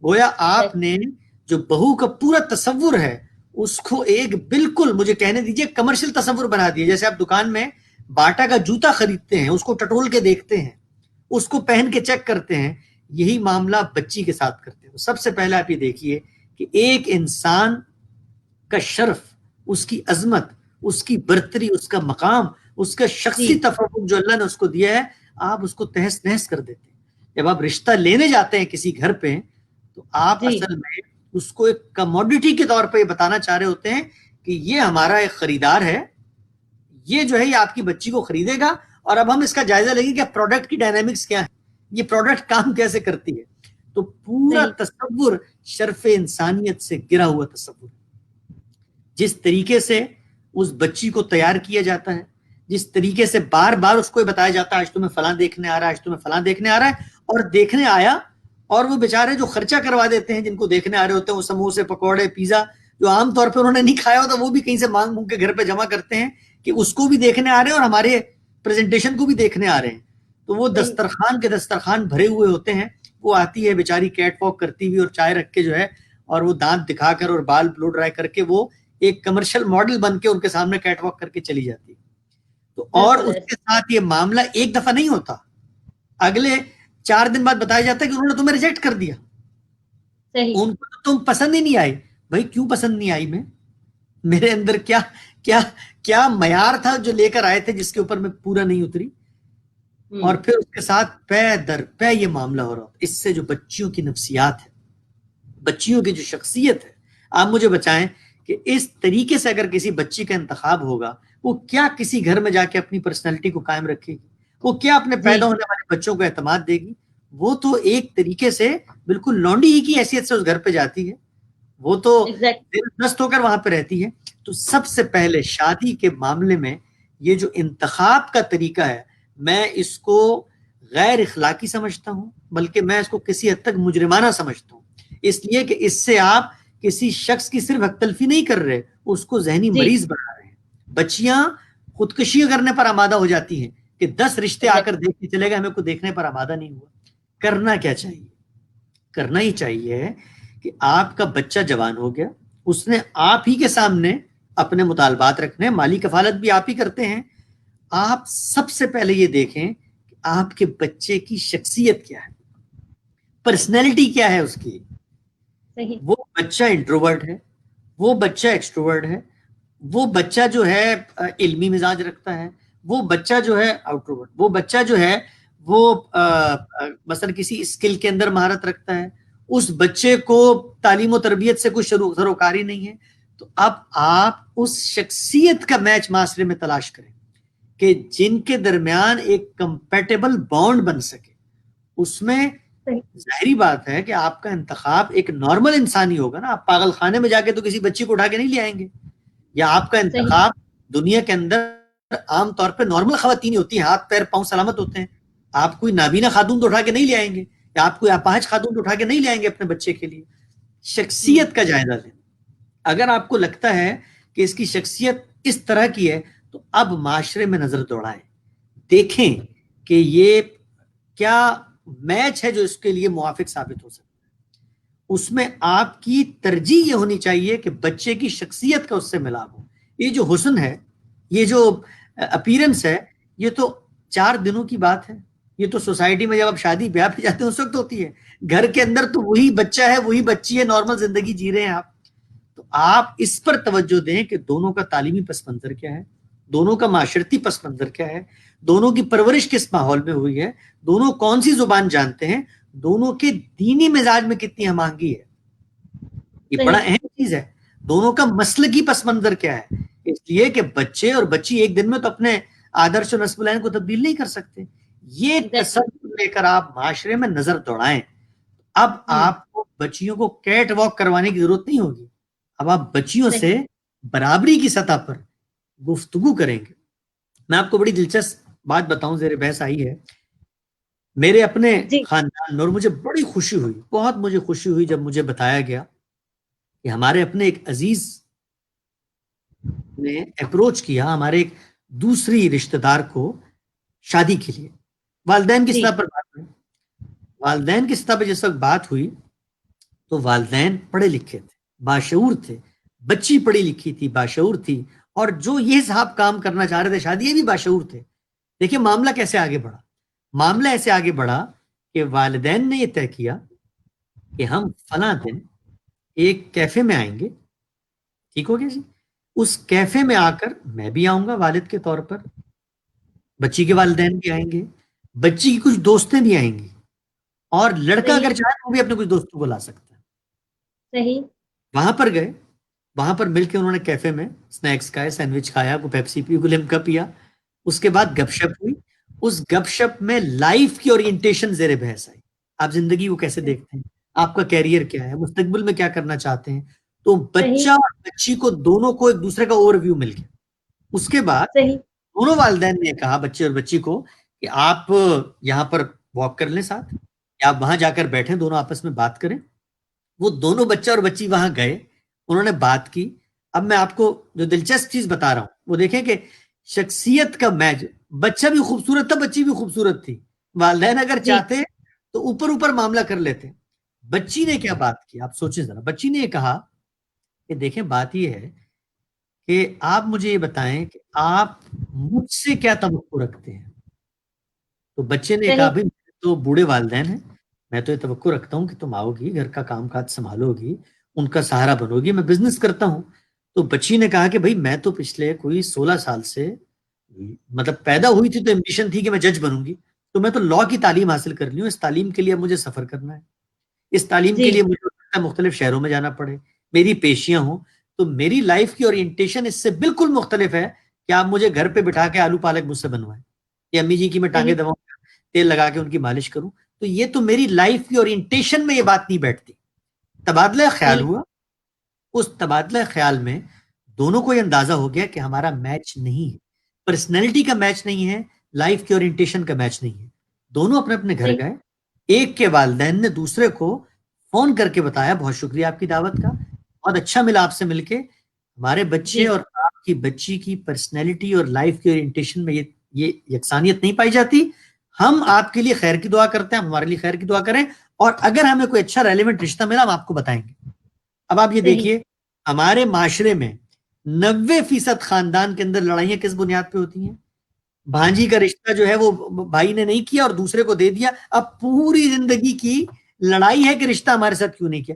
گویا آپ نے جو بہو کا پورا تصور ہے اس کو ایک بالکل, مجھے کہنے دیجئے, کمرشل تصور بنا دیا. جیسے آپ دکان میں باٹا کا جوتا خریدتے ہیں, اس کو ٹٹول کے دیکھتے ہیں, اس کو پہن کے چیک کرتے ہیں, یہی معاملہ بچی کے ساتھ کرتے ہیں. سب سے پہلے آپ یہ دیکھیے کہ ایک انسان کا شرف, اس کی عظمت, اس کی برتری, اس کا مقام, اس کا شخصی تفوق جو اللہ نے اس کو دیا ہے, آپ اس کو تہس نہس کر دیتے ہیں. جب آپ رشتہ لینے جاتے ہیں کسی گھر پہ, تو آپ اصل میں اس کو ایک کموڈٹی کے طور پہ یہ بتانا چاہ رہے ہوتے ہیں کہ یہ ہمارا ایک خریدار ہے, یہ جو ہے یہ آپ کی بچی کو خریدے گا, اور اب ہم اس کا جائزہ لیں گے کہ پروڈکٹ کی ڈائنامکس کیا ہے, یہ پروڈکٹ کام کیسے کرتی ہے. تو پورا تصور شرف انسانیت سے گرا ہوا تصور. جس طریقے سے اس بچی کو تیار کیا جاتا ہے, جس طریقے سے بار بار اس کو بتایا جاتا ہے آج تمہیں فلاں دیکھنے آ رہا ہے, آج تمہیں فلاں دیکھنے آ رہا ہے, اور دیکھنے آیا, اور وہ بیچارے جو خرچہ کروا دیتے ہیں جن کو دیکھنے آ رہے ہوتے ہیں, وہ سموسے, پکوڑے, پیزا جو عام طور پہ انہوں نے نہیں کھایا ہوتا, وہ بھی کہیں سے مانگ مانگ کے گھر پہ جمع کرتے ہیں کہ اس کو بھی دیکھنے آ رہے ہیں اور ہمارے پریزنٹیشن کو بھی دیکھنے آ رہے ہیں. تو وہ دسترخوان کے دسترخوان بھرے ہوئے ہوتے ہیں, وہ آتی ہے بیچاری کیٹ واک کرتی ہوئی اور چائے رکھ کے جو ہے, اور وہ دانت دکھا کر اور بال بلو ڈرائی کر کے وہ ایک کمرشل ماڈل بن کے ان کے سامنے کیٹ واک کر کے چلی جاتی ہے. تو اور اس کے ساتھ یہ معاملہ ایک دفعہ نہیں ہوتا, اگلے 4 دن بعد بتایا جاتا ہے کہ انہوں نے تمہیں ریجیکٹ کر دیا, ان کو تو تم پسند ہی نہیں آئی. بھائی کیوں پسند نہیں آئی؟ میرے اندر کیا کیا کیا معیار تھا جو لے کر آئے تھے جس کے اوپر میں پورا نہیں اتری؟ اور پھر اس کے ساتھ پے در پے یہ معاملہ ہو رہا. اس سے جو بچیوں کی نفسیات ہے, بچیوں کی جو شخصیت ہے, آپ مجھے بچائیں کہ اس طریقے سے اگر کسی بچی کا انتخاب ہوگا, وہ کیا کسی گھر میں جا کے اپنی پرسنالٹی کو قائم رکھے گی؟ وہ کیا اپنے پیدا ہونے والے بچوں کو اعتماد دے گی؟ وہ تو ایک طریقے سے بالکل لونڈی ہی کی حیثیت سے اس گھر پہ جاتی ہے, وہ تو دست ہو کر وہاں پہ رہتی ہے. تو سب سے پہلے شادی کے معاملے میں یہ جو انتخاب کا طریقہ ہے, میں اس کو غیر اخلاقی سمجھتا ہوں, بلکہ میں اس کو کسی حد تک مجرمانہ سمجھتا ہوں, اس لیے کہ اس سے آپ کسی شخص کی صرف حق تلفی نہیں کر رہے, اس کو ذہنی مریض بنا رہے ہیں. بچیاں خودکشی کرنے پر آمادہ ہو جاتی ہیں کہ 10 رشتے آ کر دیکھ کے چلے گا, ہمیں کو دیکھنے پر آمادہ نہیں ہوا. کرنا کیا چاہیے؟ کرنا ہی چاہیے کہ آپ کا بچہ جوان ہو گیا, اس نے آپ ہی کے سامنے اپنے مطالبات رکھنے, مالی کفالت بھی آپ ہی کرتے ہیں. آپ سب سے پہلے یہ دیکھیں کہ آپ کے بچے کی شخصیت کیا ہے, پرسنالٹی کیا ہے اس کی. وہ بچہ انٹروورٹ ہے, وہ بچہ ایکسٹروورٹ ہے, وہ بچہ جو ہے علمی مزاج رکھتا ہے, وہ بچہ جو ہے آؤٹروورٹ، وہ بچہ جو ہے وہ مثلا کسی اسکل کے اندر مہارت رکھتا ہے، اس بچے کو تعلیم و تربیت سے کوئی سروکاری نہیں ہے، تو اب آپ اس شخصیت کا میچ معاشرے میں تلاش کریں کہ جن کے درمیان ایک کمپیٹیبل بانڈ بن سکے. اس میں ظاہری بات ہے کہ آپ کا انتخاب ایک نارمل انسانی ہوگا نا. آپ پاگل خانے میں جا کے تو کسی بچی کو اٹھا کے نہیں لے آئیں گے، یا آپ کا انتخاب دنیا کے اندر عام طور پہ نارمل خواتین ہوتی ہیں، ہاتھ پیر پاؤں سلامت ہوتے ہیں. آپ کوئی نابینا خاتون تو اٹھا کے نہیں لے آئیں گے، یا آپ کوئی اپاہج خاتون تو اٹھا کے نہیں لے آئیں گے اپنے بچے کے لیے. شخصیت کا جائزہ لیں. اگر آپ کو لگتا ہے کہ اس کی شخصیت اس طرح کی ہے تو اب معاشرے میں نظر دوڑائیں، دیکھیں کہ یہ کیا میچ ہے جو اس کے لیے موافق ثابت ہو سکتا ہے. اس میں آپ کی ترجیح یہ ہونی چاہیے کہ بچے کی شخصیت کا اس سے ملاپ ہو. یہ جو حسن ہے، یہ جو اپیرنس ہے، یہ تو 4 دنوں کی بات ہے. یہ تو سوسائٹی میں جب آپ شادی بیاہ پہ جاتے ہیں اس وقت ہوتی ہے. گھر کے اندر تو وہی بچہ ہے، وہی بچی ہے، نارمل زندگی جی رہے ہیں آپ. تو آپ اس پر توجہ دیں کہ دونوں کا تعلیمی پس منظر کیا ہے، دونوں کا معاشرتی پس منظر کیا ہے، دونوں کی پرورش کس ماحول میں ہوئی ہے، دونوں کون سی زبان جانتے ہیں، دونوں کے دینی مزاج میں کتنی ہم آہنگی ہے. یہ بڑا اہم چیز ہے. دونوں کا مسلکی پس منظر کیا ہے، اس لیے کہ بچے اور بچی ایک دن میں تو اپنے آدرش و نسب العین کو تبدیل نہیں کر سکتے. یہ تصور لے کر آپ معاشرے میں نظر دوڑائیں. اب آپ کو بچیوں کو کیٹ واک کروانے کی ضرورت نہیں ہوگی. اب آپ بچیوں سے برابری کی سطح پر گفتگو کریں گے. میں آپ کو بڑی دلچسپ بات بتاؤں، زیر بحث آئی ہے میرے اپنے خاندان میں، اور مجھے بڑی خوشی ہوئی، بہت مجھے خوشی ہوئی جب مجھے بتایا گیا کہ ہمارے اپنے ایک عزیز نے اپروچ کیا ہمارے ایک دوسری رشتہ دار کو شادی کے لیے. والدین کی سطح پر بات ہوئی. والدین کی سطح پر جس وقت بات ہوئی تو والدین پڑھے لکھے تھے، باشعور تھے، بچی پڑھی لکھی تھی، باشعور تھی، اور جو یہ صاحب کام کرنا چاہ رہے تھے شادی، یہ بھی باشعور تھے. دیکھیں معاملہ کیسے آگے بڑھا. معاملہ ایسے آگے بڑھا کہ والدین نے یہ طے کیا کہ ہم فلاں دن ایک کیفے میں آئیں گے. ٹھیک ہو گیا جی. اس کیفے میں آ کر میں بھی آؤں گا والد کے طور پر، بچی کے والدین بھی آئیں گے، بچی کی کچھ دوستیں بھی آئیں گی، اور لڑکا اگر چاہے وہ بھی اپنے کچھ دوستوں کو لا سکتا ہے. صحیح. وہاں پر گئے، وہاں پر مل کے انہوں نے کیفے میں سنیکس کھائے، سینڈوچ کھایا، کو پیپسی پی، کو لمکا پیا. اس کے بعد گپ شپ ہوئی. اس گپ شپ میں لائف کی اورینٹیشن زیر بحث آئی. آپ زندگی کو کیسے دیکھتے ہیں، آپ کا کیریئر کیا ہے، مستقبل میں کیا کرنا چاہتے ہیں. تو بچہ اور بچی کو دونوں کو ایک دوسرے کا اوور ویو مل گیا. اس کے بعد دونوں والدین نے کہا بچے اور بچی کو کہ آپ یہاں پر واک کر لیں ساتھ، یا آپ وہاں جا کر بیٹھیں، دونوں آپس میں بات کریں. وہ دونوں بچہ اور بچی وہاں گئے، انہوں نے بات کی. اب میں آپ کو جو دلچسپ چیز بتا رہا ہوں وہ دیکھیں کہ شخصیت کا میچ. بچہ بھی خوبصورت تھا، بچی بھی خوبصورت تھی. والدین اگر چاہتے تو اوپر اوپر معاملہ کر لیتے. بچی نے کیا بات کی، آپ سوچیں ذرا. بچی نے یہ کہا کہ دیکھیں بات یہ ہے کہ آپ مجھے یہ بتائیں کہ آپ مجھ سے کیا توقع رکھتے ہیں. تو بچے نے کہا بھائی تو بوڑھے والدین ہیں، میں تو یہ توقع رکھتا ہوں کہ تم آؤ گی، گھر کا کام کاج سنبھالو گی، ان کا سہارا بنو گی، میں بزنس کرتا ہوں. تو بچی نے کہا کہ بھائی میں تو پچھلے کوئی 16 سال سے، مطلب پیدا ہوئی تھی تو ایمبیشن تھی کہ میں جج بنوں گی، تو میں تو لا کی تعلیم حاصل کر لی ہوں. اس تعلیم کے لیے مجھے سفر کرنا ہے، اس تعلیم کے لیے مجھے مختلف شہروں میں جانا پڑے، میری پیشیاں ہوں. تو میری لائف کی اورینٹیشن اس سے بالکل مختلف ہے کہ آپ مجھے گھر پہ بٹھا کے آلو پالک مجھ سے بنوائیں، یا امی جی کی میں ٹانگیں دباؤں، تیل لگا کے ان کی مالش کروں. تو یہ تو میری لائف کی اورینٹیشن میں یہ بات نہیں بیٹھتی. تبادلہ خیال ہوا. اس تبادلہ خیال میں دونوں کو یہ اندازہ ہو گیا کہ ہمارا میچ نہیں ہے، پرسنالٹی کا میچ نہیں ہے، لائف کی اورینٹیشن کا میچ نہیں ہے. دونوں اپنے اپنے گھر گئے. ایک کے والدین نے دوسرے کو فون کر کے بتایا بہت شکریہ آپ کی دعوت کا، بہت اچھا ملا آپ سے مل کے. ہمارے بچے اور آپ کی بچی کی پرسنالٹی اور لائف کی اورینٹیشن میں یہ یکسانیت نہیں پائی جاتی. ہم آپ کے لیے خیر کی دعا کرتے ہیں، ہم ہمارے لیے خیر کی دعا کریں، اور اگر ہمیں کوئی اچھا ریلیونٹ رشتہ ملا ہم آپ کو بتائیں گے. اب آپ یہ دیکھیے ہمارے معاشرے میں 90% خاندان کے اندر لڑائیاں کس بنیاد پہ ہوتی ہیں؟ بھانجی کا رشتہ جو ہے وہ بھائی نے نہیں کیا اور دوسرے کو دے دیا. اب پوری زندگی کی لڑائی ہے کہ رشتہ ہمارے ساتھ کیوں نہیں کیا.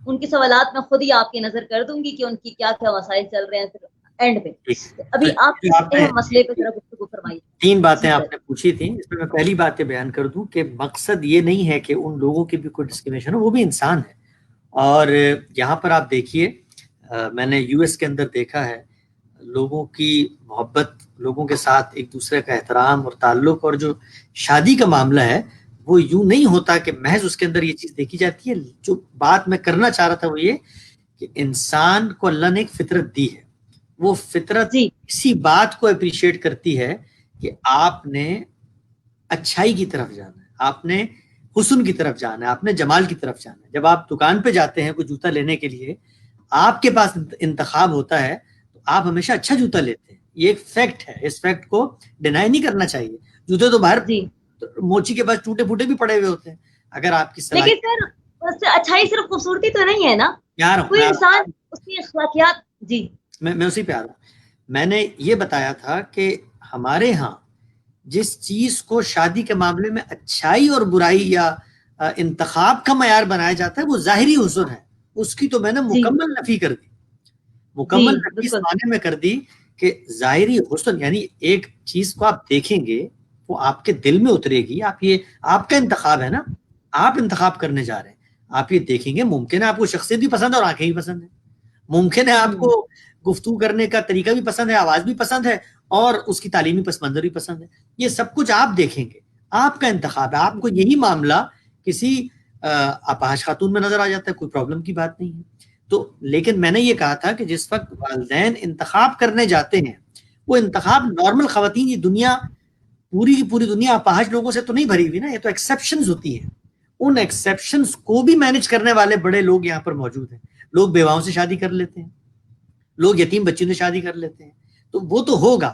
ان کے سوالات میں خود ہی آپ کی نظر کر دوں گی کہ ان کی کیا کیا مسائل چل رہے ہیں پھر اینڈ پہ. ابھی آپ اس اہم مسئلے پہ ذرا گفتگو فرمائیے. 3 باتیں آپ نے پوچھی تھیں، اس میں پہلی بات یہ بیان کر دوں کہ مقصد یہ نہیں ہے کہ ان لوگوں کی بھی کوئی ڈسکریمنیشن ہو، وہ بھی انسان ہے. اور یہاں پر آپ دیکھیے، میں نے یو ایس کے اندر دیکھا ہے لوگوں کی محبت، لوگوں کے ساتھ ایک دوسرے کا احترام اور تعلق، اور جو شادی کا معاملہ ہے وہ یوں نہیں ہوتا کہ محض اس کے اندر یہ چیز دیکھی جاتی ہے. جو بات میں کرنا چاہ رہا تھا وہ یہ کہ انسان کو اللہ نے ایک فطرت دی ہے، وہ فطرت اسی بات کو اپریشیٹ کرتی ہے کہ آپ نے اچھائی کی طرف جانا ہے، آپ نے حسن کی طرف جانا ہے، آپ نے جمال کی طرف جانا ہے. جب آپ دکان پہ جاتے ہیں کوئی جوتا لینے کے لیے، آپ کے پاس انتخاب ہوتا ہے تو آپ ہمیشہ اچھا جوتا لیتے ہیں. یہ ایک فیکٹ ہے، اس فیکٹ کو ڈینائی نہیں کرنا چاہیے. جوتے تو باہر موچی کے پاس ٹوٹے پھوٹے بھی پڑے ہوئے ہوتے ہیں. اگر آپ کی لیکن سر اچھائی صرف خوبصورتی تو نہیں ہے نا، کوئی انسان اس کی اخلاقیات. جی میں اسی پہ آ رہا ہوں. میں نے یہ بتایا تھا کہ ہمارے ہاں جس چیز کو شادی کے معاملے میں اچھائی اور برائی یا انتخاب کا معیار بنایا جاتا ہے وہ ظاہری حسن ہے. اس کی تو میں نے مکمل نفی کر دی، مکمل نفی اس معنی میں کر دی کہ ظاہری حسن یعنی ایک چیز کو آپ دیکھیں گے وہ آپ کے دل میں اترے گی. آپ کا انتخاب ہے نا، آپ انتخاب کرنے جا رہے ہیں. آپ یہ دیکھیں گے، ممکن ہے آپ کو شخصیت بھی پسند ہے اور آنکھیں بھی پسند ہے، ممکن ہے آپ کو گفتگو کرنے کا طریقہ بھی پسند ہے، آواز بھی پسند ہے، اور اس کی تعلیمی پس منظر بھی پسند ہے. یہ سب کچھ آپ دیکھیں گے، آپ کا انتخاب ہے. آپ کو یہی معاملہ کسی اپاہج خاتون میں نظر آ جاتا ہے، کوئی پرابلم کی بات نہیں ہے. تو لیکن میں نے یہ کہا تھا کہ جس وقت والدین انتخاب کرنے جاتے ہیں، وہ انتخاب نارمل خواتین، یہ دنیا پوری کی پوری دنیا اپاہج لوگوں سے تو نہیں بھری ہوئی نا، یہ تو ایکسیپشنز ہوتی ہیں. ان ایکسیپشنز کو بھی مینج کرنے والے بڑے لوگ یہاں پر موجود ہیں. لوگ بیواؤں سے شادی کر لیتے ہیں، لوگ یتیم بچوں سے شادی کر لیتے ہیں. تو وہ تو ہوگا.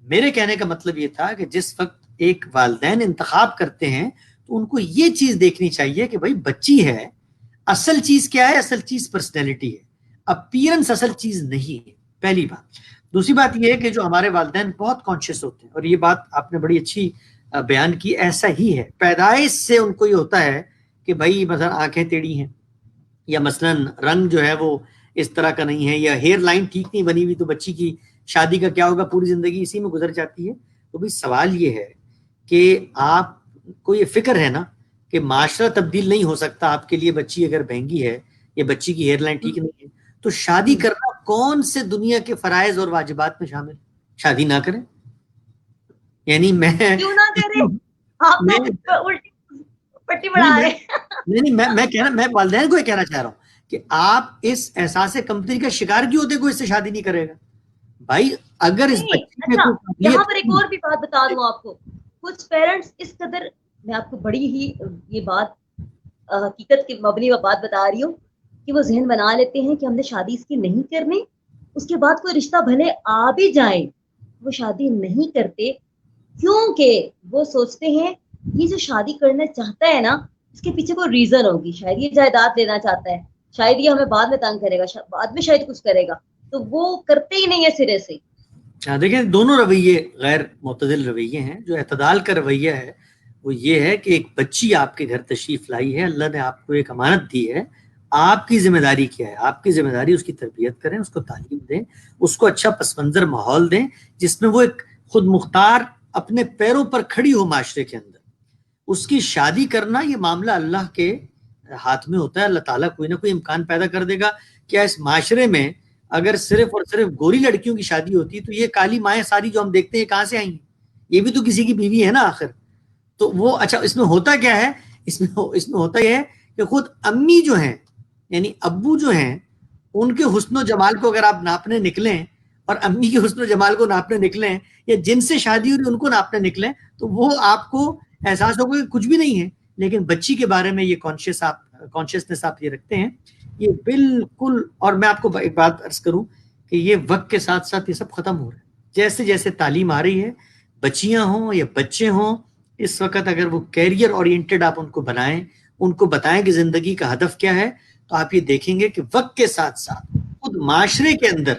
میرے کہنے کا مطلب یہ تھا کہ جس وقت ایک والدین انتخاب کرتے ہیں تو ان کو یہ چیز دیکھنی چاہیے کہ بھائی بچی ہے، اصل چیز کیا ہے؟ اصل چیز پرسنالٹی ہے، اپیرنس اصل چیز نہیں ہے. پہلی بات. دوسری بات یہ ہے کہ جو ہمارے والدین بہت کانشیس ہوتے ہیں، اور یہ بات آپ نے بڑی اچھی بیان کی، ایسا ہی ہے پیدائش سے ان کو یہ ہوتا ہے کہ بھائی مثلا آنکھیں ٹیڑھی ہیں، یا مثلا رنگ جو ہے وہ اس طرح کا نہیں ہے، یا ہیئر لائن ٹھیک نہیں بنی ہوئی، تو بچی کی شادی کا کیا ہوگا؟ پوری زندگی اسی میں گزر جاتی ہے. تو بھی سوال یہ ہے کہ آپ کو یہ فکر ہے نا کہ معاشرہ تبدیل نہیں ہو سکتا آپ کے لیے. بچی اگر مہنگی ہے یا بچی کی ہیئر لائن ٹھیک نہیں ہے تو شادی کرنا کون سے دنیا کے فرائض اور واجبات میں شامل؟ شادی نہ کریں. یعنی میں کیوں نہ کریں؟ آپ پٹی بڑھا رہے نہیں، میں والدین کو یہ کہنا چاہ رہا ہوں کہ آپ اس احساس کمتری کا شکار کیوں ہوتے کوئی اس سے شادی نہیں کرے گا؟ بھائی اگر اس بچے میں یہاں پر ایک اور بھی بات بتا دوں آپ کو. کچھ پیرنٹس اس قدر، میں آپ کو بڑی ہی یہ بات حقیقت کی مبنی بات بتا رہی ہوں کہ وہ ذہن بنا لیتے ہیں کہ ہم نے شادی اس کی نہیں کرنی، اس کے بعد کوئی رشتہ بھلے آ بھی جائے وہ شادی نہیں کرتے، کیونکہ وہ سوچتے ہیں یہ جو شادی کرنا چاہتا ہے نا اس کے پیچھے کوئی ریزن ہوگی. شاید یہ جائیداد لینا چاہتا ہے، شاید یہ ہمیں بعد میں تنگ کرے گا، بعد میں شاید کچھ کرے گا، تو وہ کرتے ہی نہیں ہے سرے سے. دیکھیں دونوں رویے غیر معتدل رویے ہیں. جو اعتدال کا رویہ ہے وہ یہ ہے کہ ایک بچی آپ کے گھر تشریف لائی ہے، اللہ نے آپ کو ایک امانت دی ہے، آپ کی ذمہ داری کیا ہے؟ آپ کی ذمہ داری اس کی تربیت کریں، اس کو تعلیم دیں، اس کو اچھا پس منظر ماحول دیں جس میں وہ ایک خود مختار اپنے پیروں پر کھڑی ہو معاشرے کے اندر. اس کی شادی کرنا یہ معاملہ اللہ کے ہاتھ میں ہوتا ہے. اللہ تعالیٰ کوئی نہ کوئی امکان پیدا کر دے گا. کیا اس معاشرے میں اگر صرف اور صرف گوری لڑکیوں کی شادی ہوتی تو یہ کالی مائیں ساری جو ہم دیکھتے ہیں کہاں سے آئی ہیں؟ یہ بھی تو کسی کی بیوی ہے نا آخر. تو وہ اچھا اس میں ہوتا کیا ہے؟ اس میں ہوتا یہ ہے کہ خود امی جو ہیں یعنی ابو جو ہیں ان کے حسن و جمال کو اگر آپ ناپنے نکلیں اور امی کے حسن و جمال کو ناپنے نکلیں یا جن سے شادی ہوئی ان کو ناپنے نکلیں تو وہ آپ کو احساس ہوگا کہ کچھ بھی نہیں ہے. لیکن بچی کے بارے میں یہ کانشیسنس آپ یہ رکھتے ہیں، یہ بالکل. اور میں آپ کو ایک بات عرض کروں کہ یہ وقت کے ساتھ ساتھ یہ سب ختم ہو رہا ہے. جیسے جیسے تعلیم آ رہی ہے، بچیاں ہوں یا بچے ہوں، اس وقت اگر وہ کیریئر اورینٹڈ آپ ان کو بنائیں، ان کو بتائیں کہ زندگی کا ہدف کیا ہے، تو آپ یہ دیکھیں گے کہ وقت کے ساتھ ساتھ خود معاشرے کے اندر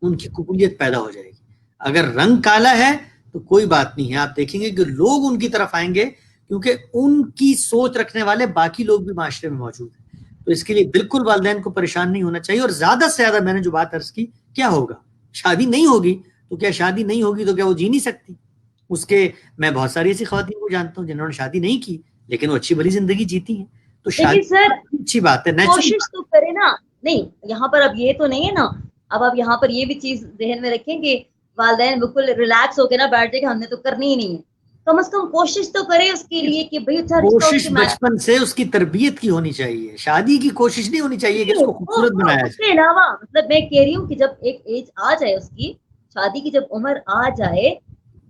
ان کی قبولیت پیدا ہو جائے گی. اگر رنگ کالا ہے تو کوئی بات نہیں ہے، آپ دیکھیں گے کہ لوگ ان کی طرف آئیں گے کیونکہ ان کی سوچ رکھنے والے باقی لوگ بھی معاشرے میں موجود ہیں. تو اس کے لیے بالکل والدین کو پریشان نہیں ہونا چاہیے. اور زیادہ سے زیادہ میں نے جو بات عرض کی, کیا ہوگا, شادی نہیں ہوگی تو کیا شادی نہیں ہوگی تو کیا وہ جی نہیں سکتی؟ اس کے میں بہت ساری ایسی خواتین کو جانتا ہوں جنہوں نے شادی نہیں کی لیکن وہ اچھی بھلی زندگی جیتی ہیں. تو لیکن سر شادی اچھی بات ہے, کوشش تو کرے نا. نہیں یہاں پر اب یہ تو نہیں ہے نا, اب آپ یہاں پر یہ بھی چیز ذہن میں رکھیں کہ والدین بالکل ریلیکس ہو کے نا بیٹھ جائے کہ ہم نے تو کرنی ہی نہیں ہے. کم از کم کوشش تو کرے اس کے لیے کہ بھئی اچھا رشتہ اس کوشش کے بچپن سے اس کی تربیت کی ہونی چاہیے. شادی کی کوشش نہیں ہونی چاہیے کہ اس کو خوبصورت بنایا اس جائے. کے علاوہ مطلب میں کہہ رہی ہوں کہ جب ایک ایج آ جائے اس کی, شادی کی جب عمر آ جائے,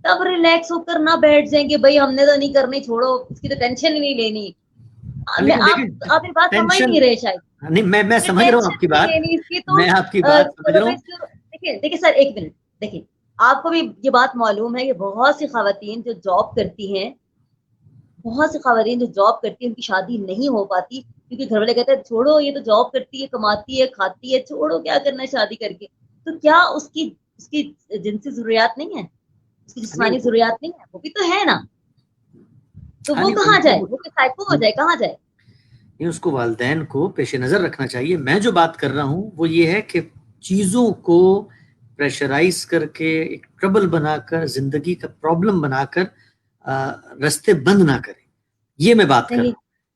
تب ریلیکس ہو کر نہ بیٹھ جائیں گے بھائی ہم نے تو نہیں کرنی, چھوڑو اس کی تو ٹینشن ہی نہیں لینی. لیکن دیکھیں آپ یہ بات سمجھ ٹینشن نہیں رہے شاید. نہیں, میں سمجھ رہا ہوں آپ کی بات, میں آپ کی بات سمجھ رہا ہوں. دیکھیں سر ایک منٹ, دیکھیں آپ کو بھی یہ بات معلوم ہے کہ بہت سی خواتین جو جاب کرتی ہیں, بہت سی خواتین جو جاب کرتی ہیں ان کی شادی نہیں ہو پاتی کیونکہ گھر والے کہتے ہیں چھوڑو یہ تو جاب کرتی ہے, کماتی ہے, کھاتی ہے, چھوڑو کیا کرنا ہے شادی کر کے. تو کیا اس کی جنسی ضروریات نہیں ہے, اس کی جسمانی ضروریات نہیں ہے, وہ بھی تو ہے نا. تو وہ کہاں جائے, وہ سائیکو ہو جائے, کہاں جائے؟ اس کو والدین کو پیش نظر رکھنا چاہیے. میں جو بات کر رہا ہوں وہ یہ ہے کہ چیزوں کو پریشرائز کر کے ایک ٹربل بنا کر, زندگی کا پرابلم بنا کر رستے بند نہ کریں, یہ میں بات کر رہا ہوں.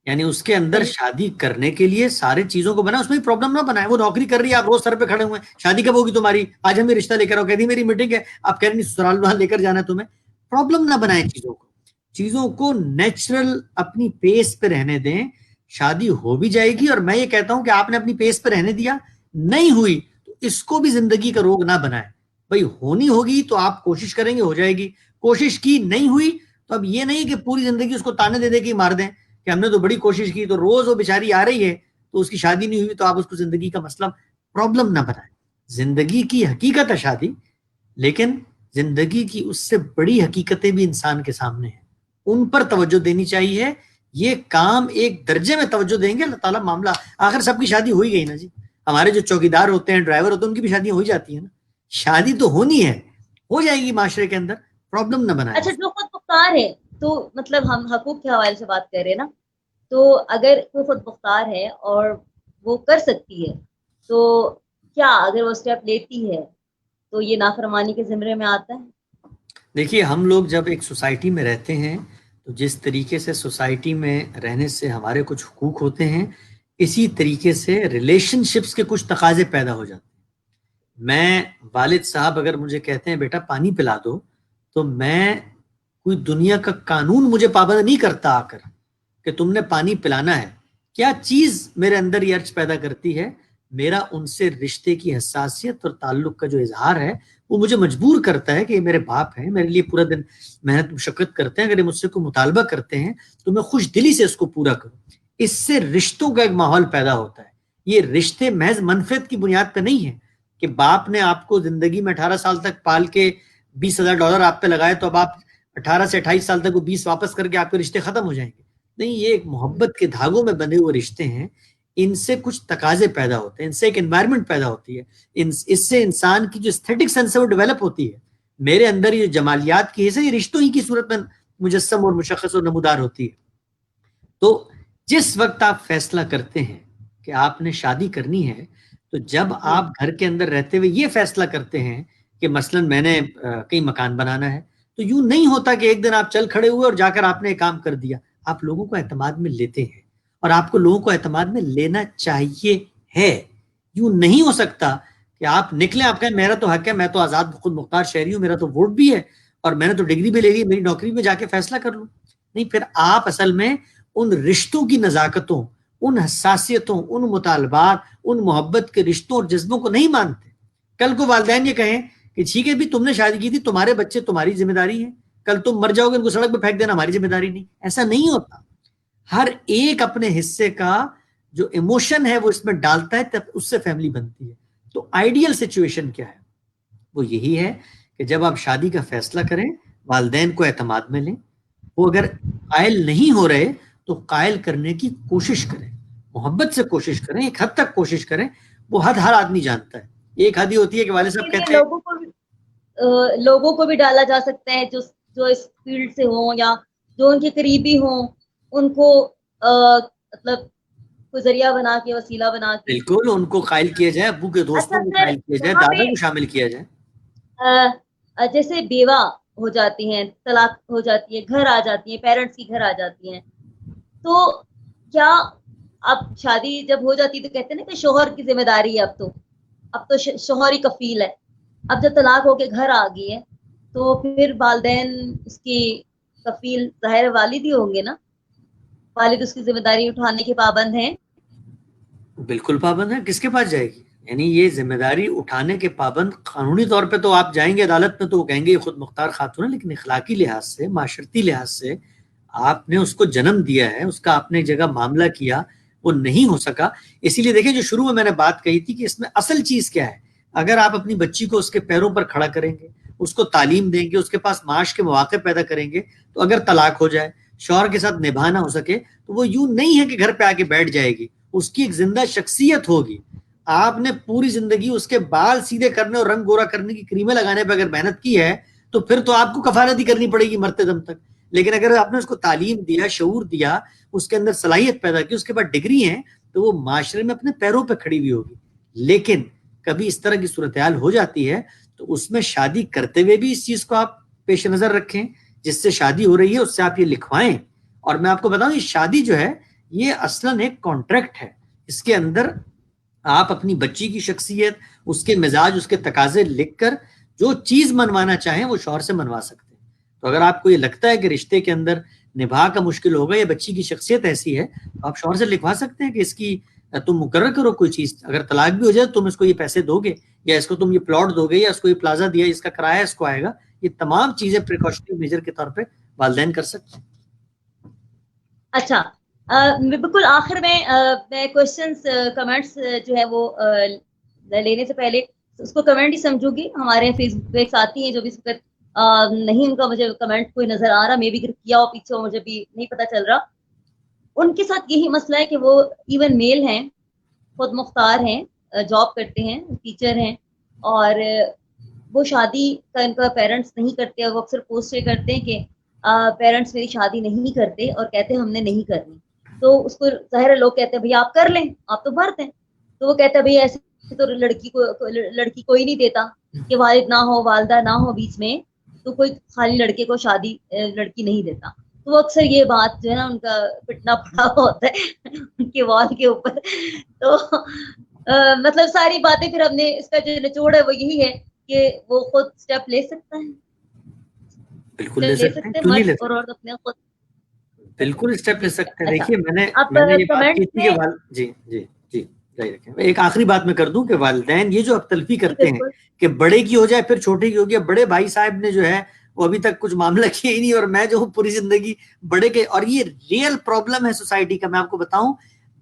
یعنی اس کے اندر شادی کرنے کے لیے سارے چیزوں کو بنا, اس میں پرابلم نہ بنائے. وہ نوکری کر رہی ہے, آپ روز سر پہ کھڑے ہوئے ہیں, شادی کب ہوگی تمہاری, آج ہمیں رشتہ لے کر آؤ, کہتی میری میٹنگ ہے, آپ کہہ رہے ہیں سسرال وہاں لے کر جانا ہے تمہیں. پرابلم نہ بنائیں چیزوں کو, چیزوں کو نیچرل اپنی پیس پہ رہنے دیں. شادی ہو بھی جائے گی, اور میں یہ کہتا ہوں کہ آپ نے اپنی پیس پہ رہنے دیا, نہیں ہوئی تو اس کو بھی زندگی کا روگ نہ بنائے. بھائی ہونی ہوگی تو آپ کوشش کریں گے, ہو جائے گی. کوشش کی نہیں ہوئی تو اب یہ نہیں کہ پوری زندگی اس کو تانے دے دے کے مار دیں کہ ہم نے تو بڑی کوشش کی, تو روز وہ بیچاری آ رہی ہے تو اس کی شادی نہیں ہوئی, تو آپ اس کو زندگی کا مسئلہ پرابلم نہ بنائیں. زندگی کی حقیقت ہے شادی, لیکن زندگی کی اس سے بڑی حقیقتیں بھی انسان کے سامنے ہیں, ان پر توجہ دینی چاہیے. یہ کام ایک درجے میں توجہ دیں گے, اللہ تعالیٰ معاملہ, آخر سب کی شادی ہوئی گئی نا جی. ہمارے جو چوکیدار ہوتے ہیں, ڈرائیور ہوتے ہیں, ان کی بھی شادیاں ہو جاتی ہیں نا. شادی تو ہونی ہے, ہو جائے گی معاشرے کے اندر, پرابلم نہ بنائیں. اچھا جو خود مختار ہے, تو مطلب ہم حقوق کے حوالے سے بات کر رہے ہیں نا, تو اگر کوئی خود مختار ہے اور وہ کر سکتی ہے, تو کیا اگر وہ اسٹیپ لیتی ہے تو یہ نافرمانی کے زمرے میں آتا ہے؟ دیکھیے ہم لوگ جب ایک سوسائٹی میں رہتے ہیں تو جس طریقے سے سوسائٹی میں رہنے سے ہمارے کچھ حقوق ہوتے ہیں, اسی طریقے سے ریلیشن شپس کے کچھ تقاضے پیدا ہو جاتے ہیں. میں والد صاحب اگر مجھے کہتے ہیں بیٹا پانی پلا دو, تو میں کوئی دنیا کا قانون مجھے پابند نہیں کرتا آ کر کہ تم نے پانی پلانا ہے. کیا چیز میرے اندر یہ ارج پیدا کرتی ہے, میرا ان سے رشتے کی حساسیت اور تعلق کا جو اظہار ہے وہ مجھے مجبور کرتا ہے کہ یہ میرے باپ ہیں, میرے لیے پورا دن محنت مشقت کرتے ہیں, اگر یہ مجھ سے کوئی مطالبہ کرتے ہیں تو میں خوش دلی سے اس کو پورا کروں. اس سے رشتوں کا ایک ماحول پیدا ہوتا ہے. یہ رشتے محض منفعت کی بنیاد پہ نہیں ہے کہ باپ نے آپ کو زندگی میں 18 سال تک پال کے $20,000 آپ پہ لگائے, تو اب آپ 18 سے 28 سال تک وہ 20 واپس کر کے آپ کے رشتے ختم ہو جائیں گے. نہیں, یہ ایک محبت کے دھاگوں میں بندھے ہوئے رشتے ہیں. ان سے کچھ تقاضے پیدا ہوتے ہیں, ان سے ایک انوائرمنٹ پیدا ہوتی ہے, اس سے انسان کی جو ایستھیٹک سینس ہے وہ ڈیولپ ہوتی ہے. میرے اندر یہ جمالیات کی حصہ, یہ رشتوں ہی کی صورت میں مجسم اور مشخص اور نمودار ہوتی ہے. تو جس وقت آپ فیصلہ کرتے ہیں کہ آپ نے شادی کرنی ہے, تو جب آپ گھر کے اندر رہتے ہوئے یہ فیصلہ کرتے ہیں کہ مثلاً میں نے کہیں مکان بنانا ہے, تو یوں نہیں ہوتا کہ ایک دن آپ چل کھڑے ہوئے اور جا کر آپ نے ایک کام کر دیا. آپ لوگوں کو اعتماد میں لیتے ہیں, اور آپ کو لوگوں کو اعتماد میں لینا چاہیے ہے. یوں نہیں ہو سکتا کہ آپ نکلیں, آپ کہیں میرا تو حق ہے, میں تو آزاد خود مختار شہری ہوں, میرا تو ووٹ بھی ہے, اور میں نے تو ڈگری بھی لے لی, میری نوکری میں جا کے فیصلہ کر لوں. نہیں, پھر آپ اصل میں ان رشتوں کی نزاکتوں, ان حساسیتوں, ان مطالبات, ان محبت کے رشتوں اور جذبوں کو نہیں مانتے. کل کو والدین یہ کہیں کہ ٹھیک ہے بھی تم نے شادی کی تھی, تمہارے بچے تمہاری ذمہ داری ہے, کل تم مر جاؤ گے ان کو سڑک پہ پھینک دینا ہماری ذمہ داری نہیں. ایسا نہیں ہوتا. ہر ایک اپنے حصے کا جو ایموشن ہے وہ اس میں ڈالتا ہے, تب اس سے فیملی بنتی ہے. تو آئیڈیل سچویشن کیا ہے, وہ یہی ہے کہ جب آپ شادی کا فیصلہ کریں, والدین کو اعتماد میں لیں. وہ اگر قائل نہیں ہو رہے تو قائل کرنے کی کوشش کریں, محبت سے کوشش کریں, ایک حد تک کوشش کریں. وہ حد ہر آدمی جانتا ہے. ایک حد یہ ہوتی ہے کہ والد صاحب کہتے ہیں لوگوں کو بھی ڈالا جا سکتا ہے جو اس فیلڈ سے ہوں یا جو ان کے قریبی ہوں, ان کو مطلب کو ذریعہ بنا کے, وسیلہ بنا کے. بالکل ان کو قائل کیا جائے, ابو کے دوستوں کو قائل کیا جائے, دادا کو شامل کیا جائے. جیسے بیوہ ہو جاتی ہیں, طلاق ہو جاتی ہے, گھر آ جاتی ہیں, پیرنٹس کی گھر آ جاتی ہیں, تو کیا اب شادی جب ہو جاتی ہے تو کہتے ہیں نا کہ شوہر کی ذمہ داری ہے, اب تو شوہر ہی کفیل ہے. اب جب طلاق ہو کے گھر آ گئی ہے تو پھر والدین اس کی کفیل ظاہر والد ہی ہوں گے نا, والد اس کی ذمہ داری اٹھانے کے پابند ہیں. بالکل پابند ہے, کس کے پاس جائے گی؟ یعنی یہ ذمہ داری اٹھانے کے پابند قانونی طور پہ تو آپ جائیں گے عدالت میں تو وہ کہیں گے یہ خود مختار خاتون ہے, لیکن اخلاقی لحاظ سے, معاشرتی لحاظ سے آپ نے اس کو جنم دیا ہے, اس کا آپ نے جگہ معاملہ کیا, وہ نہیں ہو سکا. اسی لیے دیکھیں جو شروع میں میں نے بات کہی تھی کہ اس میں اصل چیز کیا ہے, اگر آپ اپنی بچی کو اس کے پیروں پر کھڑا کریں گے, اس کو تعلیم دیں گے, اس کے پاس معاش کے مواقع پیدا کریں گے, تو اگر طلاق ہو جائے, شوہر کے ساتھ نبھا نہ ہو سکے, تو وہ یوں نہیں ہے کہ گھر پہ آ کے بیٹھ جائے گی, اس کی ایک زندہ شخصیت ہوگی. آپ نے پوری زندگی اس کے بال سیدھے کرنے اور رنگ گورا کرنے کی کریمیں لگانے پہ اگر محنت کی ہے تو پھر تو آپ کو کفالت ہی کرنی پڑے گی مرتے دم تک. لیکن اگر آپ نے اس کو تعلیم دیا, شعور دیا, اس کے اندر صلاحیت پیدا کی, اس کے بعد ڈگری ہیں, تو وہ معاشرے میں اپنے پیروں پہ کھڑی ہوئی ہوگی. لیکن کبھی اس طرح کی صورتحال ہو جاتی ہے تو اس میں شادی کرتے ہوئے بھی اس چیز کو آپ پیش نظر رکھیں, جس سے شادی ہو رہی ہے اس سے آپ یہ لکھوائیں. اور میں آپ کو بتاؤں یہ شادی جو ہے یہ اصلاً ایک کانٹریکٹ ہے, اس کے اندر آپ اپنی بچی کی شخصیت, اس کے مزاج, اس کے تقاضے لکھ کر جو چیز منوانا چاہیں وہ شوہر سے منوا سکتے ہیں. تو اگر آپ کو یہ لگتا ہے کہ رشتے کے اندر نبھا کا مشکل ہوگا یا بچی کی شخصیت ایسی ہے, تو آپ شوہر سے لکھوا سکتے ہیں کہ اس کی تم مقرر کرو کوئی چیز, اگر طلاق بھی ہو جائے تم اس کو یہ پیسے دو گے, یا اس کو تم یہ پلاٹ دو گے, یا اس کو یہ پلازا دیا, اس کا کرایہ اس کو آئے گا. یہ تمام چیزیں پریکاشنری میجر کے طور پہ والدین کر سکتے ہیں. اچھا, بالکل آخر میں کوشچنس کمنٹس جو ہے وہ لینے سے پہلے اس کو کمنٹ ہی سمجھوں گی. ہمارے فیس بک پہ ایک ساتھی ہیں جو بھی اس وقت نہیں, ان کا مجھے کمنٹ کوئی نظر آ رہا, میں بھی کیا ہو پیچھے مجھے بھی نہیں پتا چل رہا. ان کے ساتھ یہی مسئلہ ہے کہ وہ ایون میل ہیں, خود مختار ہیں, جاب کرتے ہیں, ٹیچر ہیں, اور وہ شادی کا ان کا پیرنٹس نہیں کرتے, اور وہ اکثر پوسٹ یہ کرتے ہیں کہ پیرنٹس میری شادی نہیں کرتے اور کہتے ہیں ہم نے نہیں کرنی. تو اس کو ظاہر لوگ کہتے ہیں بھائی آپ کر لیں, آپ تو مرد ہیں. تو وہ کہتا ہے بھائی ایسے تو لڑکی کوئی نہیں دیتا کہ والد نہ ہو, والدہ نہ ہو بیچ میں, تو کوئی خالی لڑکے کو شادی لڑکی نہیں دیتا. تو وہ اکثر یہ بات جو ہے نا ان کا پٹنا پڑا ہوتا ہے ان کے وال کے اوپر. تو مطلب ساری باتیں پھر ہم نے اس کا جو نچوڑ ہے وہ یہی ہے کہ وہ خود اسٹیپ لے سکتا ہے. بالکل لے سکتے ہیں, کیوں نہیں لے سکتے, اپنے خود بالکل اسٹیپ لے سکتے ہیں. دیکھیے میں نے یہ بات کمنٹ کی تھی کہ جی جی جی جاری رکھیں. ایک آخری بات میں کر دوں کہ والدین یہ جو اب تلفی کرتے ہیں کہ بڑے کی ہو جائے پھر چھوٹے کی ہوگی, بڑے بھائی صاحب نے جو ہے وہ ابھی تک کچھ معاملہ کیا ہی نہیں, اور میں جو ہوں پوری زندگی بڑے کے. اور یہ ریئل پرابلم ہے سوسائٹی کا. میں آپ کو بتاؤں,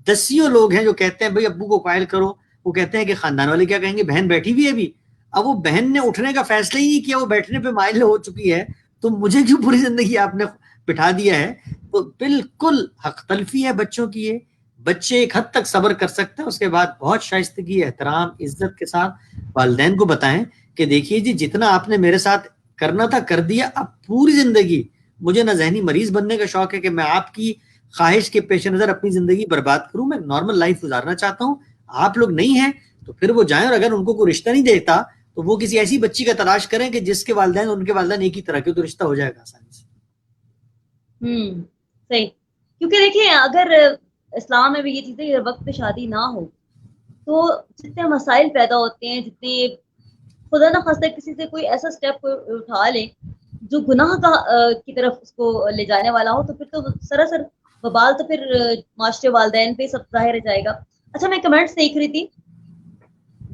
دسیوں لوگ ہیں جو کہتے ہیں بھائی ابو کو قائل کرو, وہ کہتے ہیں کہ خاندان والے کیا کہیں گے, بہن بیٹھی ہوئی ہے ابھی, اب وہ بہن نے اٹھنے کا فیصلہ ہی نہیں کیا, وہ بیٹھنے پہ مائل ہو چکی ہے, تو مجھے کیوں پوری زندگی آپ نے بٹھا دیا ہے. تو بالکل حق تلفی ہے بچوں کی. یہ بچے ایک حد تک صبر کر سکتے ہیں, اس کے بعد بہت شائستگی, احترام, عزت کے ساتھ والدین کو بتائیں کہ دیکھیے جی جتنا آپ نے میرے ساتھ کرنا تھا کر دیا, اب پوری زندگی مجھے نہ ذہنی مریض بننے کا شوق ہے کہ میں آپ کی خواہش کے پیش نظر اپنی زندگی برباد کروں, میں نارمل لائف گزارنا چاہتا ہوں. آپ لوگ نہیں ہیں تو پھر وہ جائیں, اور اگر ان کو کوئی رشتہ نہیں دیتا تو وہ کسی ایسی بچی کا تلاش کریں کہ جس کے والدین ان کے والدین ایک ہی طرح کے, تو رشتہ ہو جائے گا آسانی سے. صحیح, کیونکہ دیکھیں اگر اسلام میں بھی یہ چیزیں وقت پہ شادی نہ ہو تو جتنے مسائل پیدا ہوتے ہیں, جتنے خدا نہ خواستہ کسی سے کوئی ایسا سٹیپ اٹھا لے جو گناہ کا کی طرف اس کو لے جانے والا ہو, تو پھر تو سراسر وبال تو پھر معاشرے والدین پہ سب ظاہر جائے گا. اچھا, میں کمنٹس دیکھ رہی تھی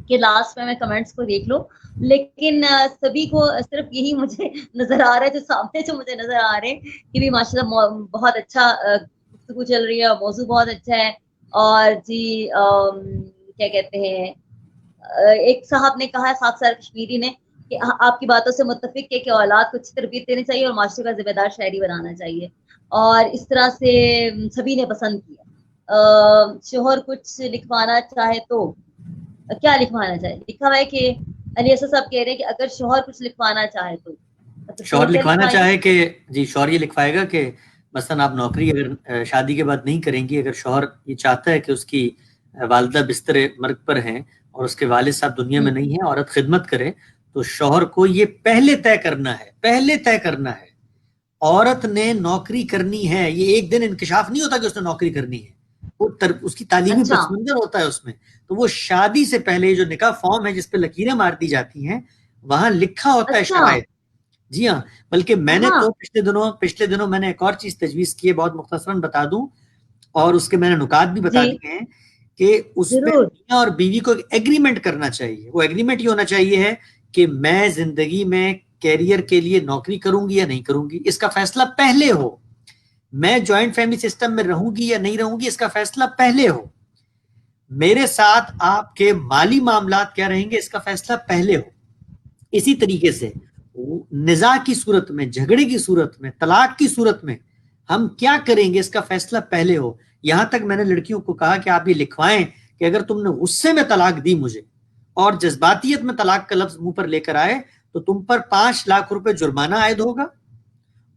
کہ لاسٹ میں گکمنٹس کو دیکھ لو, لیکن سبھی کو صرف یہی مجھے نظر آ رہا ہے, جو سامنے جو مجھے نظر آ رہے ہیں کہ بھی ماشاءاللہ بہت اچھا گفتگو چل رہی ہے, موضوع بہت اچھا ہے. اور جی کیا کہتے ہیں, ایک صاحب نے کہا, خاکسار کشمیری نے, کہ آپ کی باتوں سے متفق ہے کہ اولاد کو اچھی تربیت دینی چاہیے اور معاشرے کا ذمہ دار شہری بنانا چاہیے. اور اس طرح سے سبھی نے پسند کیا. شوہر کچھ لکھوانا چاہے تو کیا لکھوانا چاہے, لکھا ہوا ہے کہ علی اسد صاحب کہہ رہے ہیں کہ اگر شوہر کچھ لکھوانا چاہے تو شوہر لکھوانا چاہے کہ جی شوہر یہ لکھوائے گا کہ مثلا آپ نوکری اگر شادی کے بعد نہیں کریں گی، اگر شوہر یہ چاہتا ہے کہ اس کی والدہ بستر مرگ پر ہیں اور اس کے والد صاحب دنیا میں نہیں ہیں، عورت خدمت کرے، تو شوہر کو یہ پہلے طے کرنا ہے عورت نے نوکری کرنی ہے. یہ ایک دن انکشاف نہیں ہوتا کہ اس نے نوکری کرنی ہے، وہ اس کی تعلیمی اچھا پس منظر ہوتا ہے اس میں. تو وہ شادی سے پہلے جو نکاح فارم ہے جس پہ لکیریں مار دی جاتی ہیں، وہاں لکھا ہوتا ہے اچھا شرائط. جی ہاں، بلکہ میں نے ہاں تو پچھلے دنوں میں نے ایک اور چیز تجویز کی ہے، بہت مختصراً بتا دوں، اور اس کے میں نے نکات بھی بتا جی دیے ہیں کہ اس میں ضرور. میاں اور بیوی کو ایگریمنٹ کرنا چاہیے. وہ ایگریمنٹ یہ ہونا چاہیے ہے کہ میں زندگی میں کیریئر کے لیے نوکری کروں گی یا نہیں کروں گی، اس کا فیصلہ پہلے ہو. میں جوائنٹ فیملی سسٹم میں رہوں گی یا نہیں رہوں گی، اس کا فیصلہ پہلے ہو. میرے ساتھ آپ کے مالی معاملات کیا رہیں گے، اس کا فیصلہ پہلے ہو. اسی طریقے سے نزاع کی صورت میں، جھگڑے کی صورت میں، طلاق کی صورت میں ہم کیا کریں گے، اس کا فیصلہ پہلے ہو. یہاں تک میں نے لڑکیوں کو کہا کہ آپ یہ لکھوائیں کہ اگر تم نے غصے میں طلاق دی مجھے اور جذباتیت میں طلاق کا لفظ منہ پر لے کر آئے تو تم پر 5 لاکھ روپے جرمانہ عائد ہوگا،